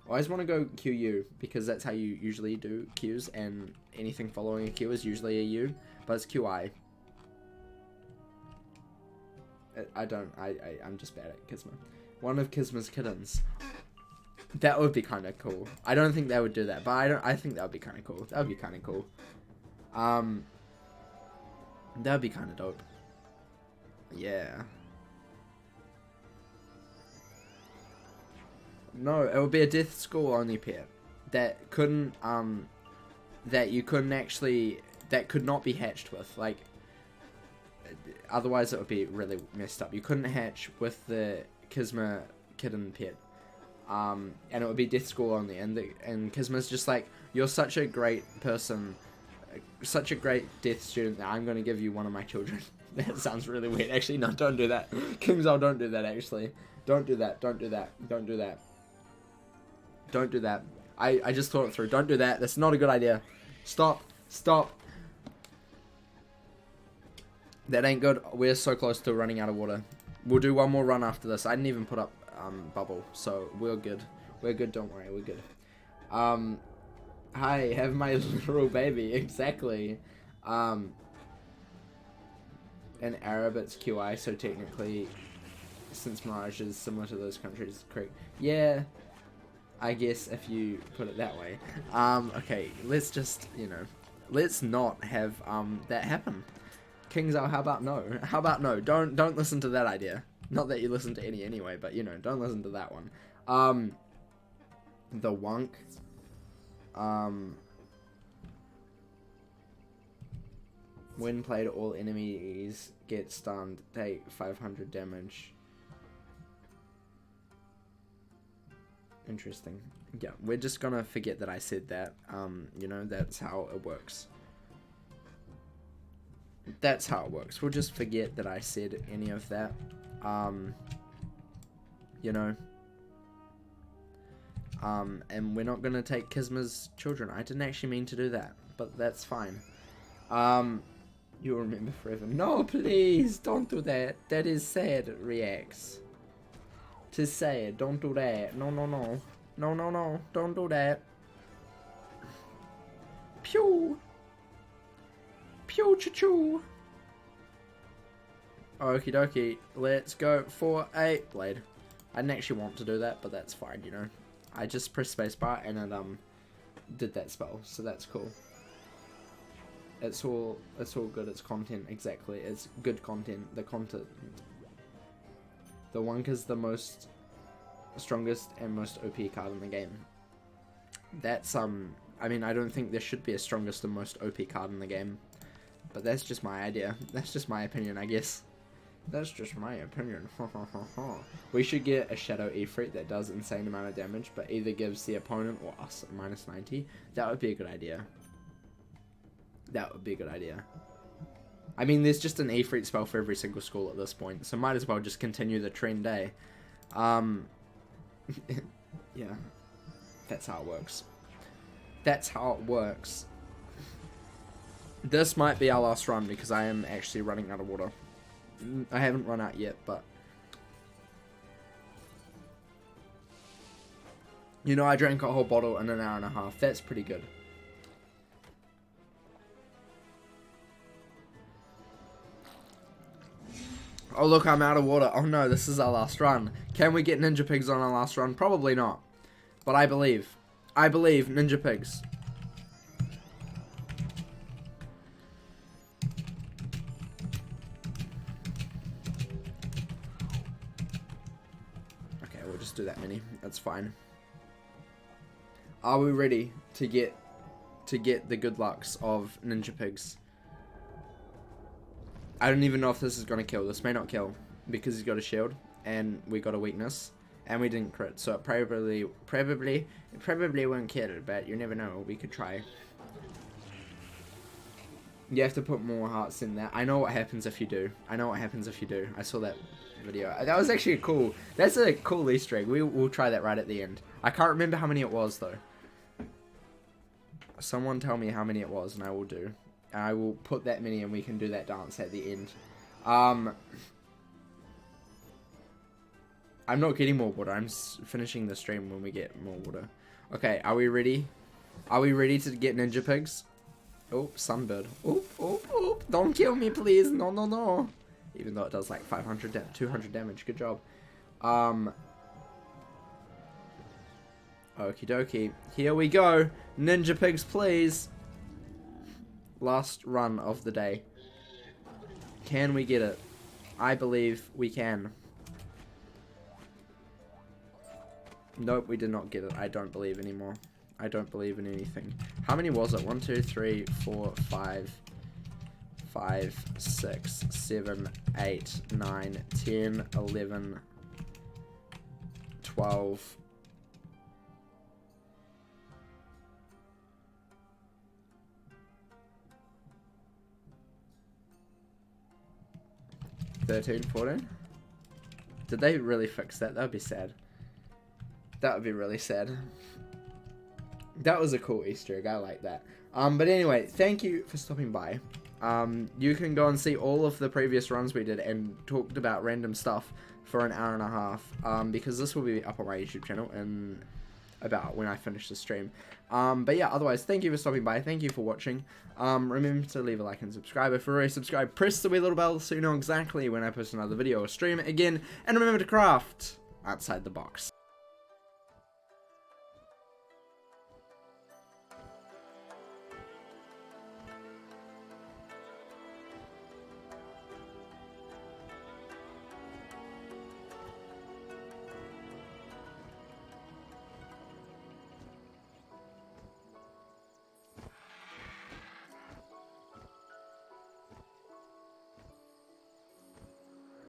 I always want to go QU, because that's how you usually do Qs, and anything following a Q is usually a U, but it's QI. I'm just bad at Kismet. One of Kismet's kittens. That would be kind of cool. I don't think they would do that, but I think that would be kind of cool. That would be kind of cool. That would be kind of dope. Yeah. No, it would be a death school only pet that couldn't that you couldn't actually, that could not be hatched with, like, otherwise it would be really messed up. You couldn't hatch with the Kismet kitten pet, and it would be death school only, and Kismet's just like, you're such a great person, such a great death student, that I'm going to give you one of my children. That sounds really weird. Actually, no, don't do that. Kingsall, don't do that, actually. Don't do that, don't do that, don't do that. Don't do that. I just thought it through. Don't do that. That's not a good idea. Stop. Stop. That ain't good. We're so close to running out of water. We'll do one more run after this. I didn't even put up bubble, so we're good. We're good, don't worry. We're good. Hi, have my little baby. Exactly. In Arab, it's QI, so technically, since Mirage is similar to those countries, correct. Yeah. I guess if you put it that way. Okay, let's just, you know, let's not have that happen. Kingsall, how about no? How about no? Don't listen to that idea. Not that you listen to any anyway, but you know, don't listen to that one. The Wunk. When played, all enemies get stunned, take 500 damage. Interesting. Yeah, we're just gonna forget that I said that. You know, that's how it works. That's how it works. We'll just forget that I said any of that. You know. And we're not gonna take Kismet's children. I didn't actually mean to do that, but that's fine. You'll remember forever. No, please, don't do that. That is sad, Reacts. To say, don't do that. No, no, no. No, no, no. Don't do that. Pew. Pew choo choo. Okie dokie. Let's go for a blade. I didn't actually want to do that, but that's fine, you know. I just pressed spacebar and it did that spell, so that's cool. It's all good. It's content, exactly. It's good content. The content. The Wunk is the strongest and most OP card in the game. That's, I mean, I don't think there should be a strongest and most OP card in the game. But that's just my idea. That's just my opinion, I guess. That's just my opinion. We should get a Shadow Ifrit that does insane amount of damage, but either gives the opponent or us minus 90. That would be a good idea. That would be a good idea. I mean, there's just an Ifrit spell for every single school at this point, so might as well just continue the trend, eh? Yeah. That's how it works. That's how it works. This might be our last run, because I am actually running out of water. I haven't run out yet, but... You know, I drank a whole bottle in an hour and a half. That's pretty good. Oh look, I'm out of water. Oh no, this is our last run. Can we get Ninja Pigs on our last run? Probably not. But I believe. I believe Ninja Pigs. Okay, we'll just do that many. That's fine. Are we ready to get the good lucks of Ninja Pigs? I don't even know if this is going to kill. This may not kill, because he's got a shield, and we got a weakness, and we didn't crit, so it probably won't kill, but you never know. We could try. You have to put more hearts in there. I know what happens if you do. I know what happens if you do. I saw that video. That was actually cool. That's a cool Easter egg. We'll try that right at the end. I can't remember how many it was, though. Someone tell me how many it was, and I will do. And I will put that many, and we can do that dance at the end. I'm not getting more water. I'm finishing the stream when we get more water. Okay, are we ready? Are we ready to get ninja pigs? Oh, sunbird. Oh, oh, oh. Don't kill me, please. No, no, no. Even though it does like 200 damage. Good job. Okie dokie. Here we go. Ninja pigs, please. Last run of the day. Can we get it? I believe we can. Nope, we did not get it. I don't believe anymore. I don't believe in anything. How many was it? 1, 2, 3, 4, 5, 6, 7, 8, 9, 10, 11, 12. $13, $14? Did they really fix that? That would be sad. That would be really sad. That was a cool Easter egg. I like that. But anyway, thank you for stopping by. You can go and see all of the previous runs we did and talked about random stuff for an hour and a half. Because this will be up on my YouTube channel in about when I finish the stream. But yeah, otherwise, thank you for stopping by. Thank you for watching. Remember to leave a like and subscribe. If you're already subscribed, press the wee little bell so you know exactly when I post another video or stream again. And remember to craft outside the box.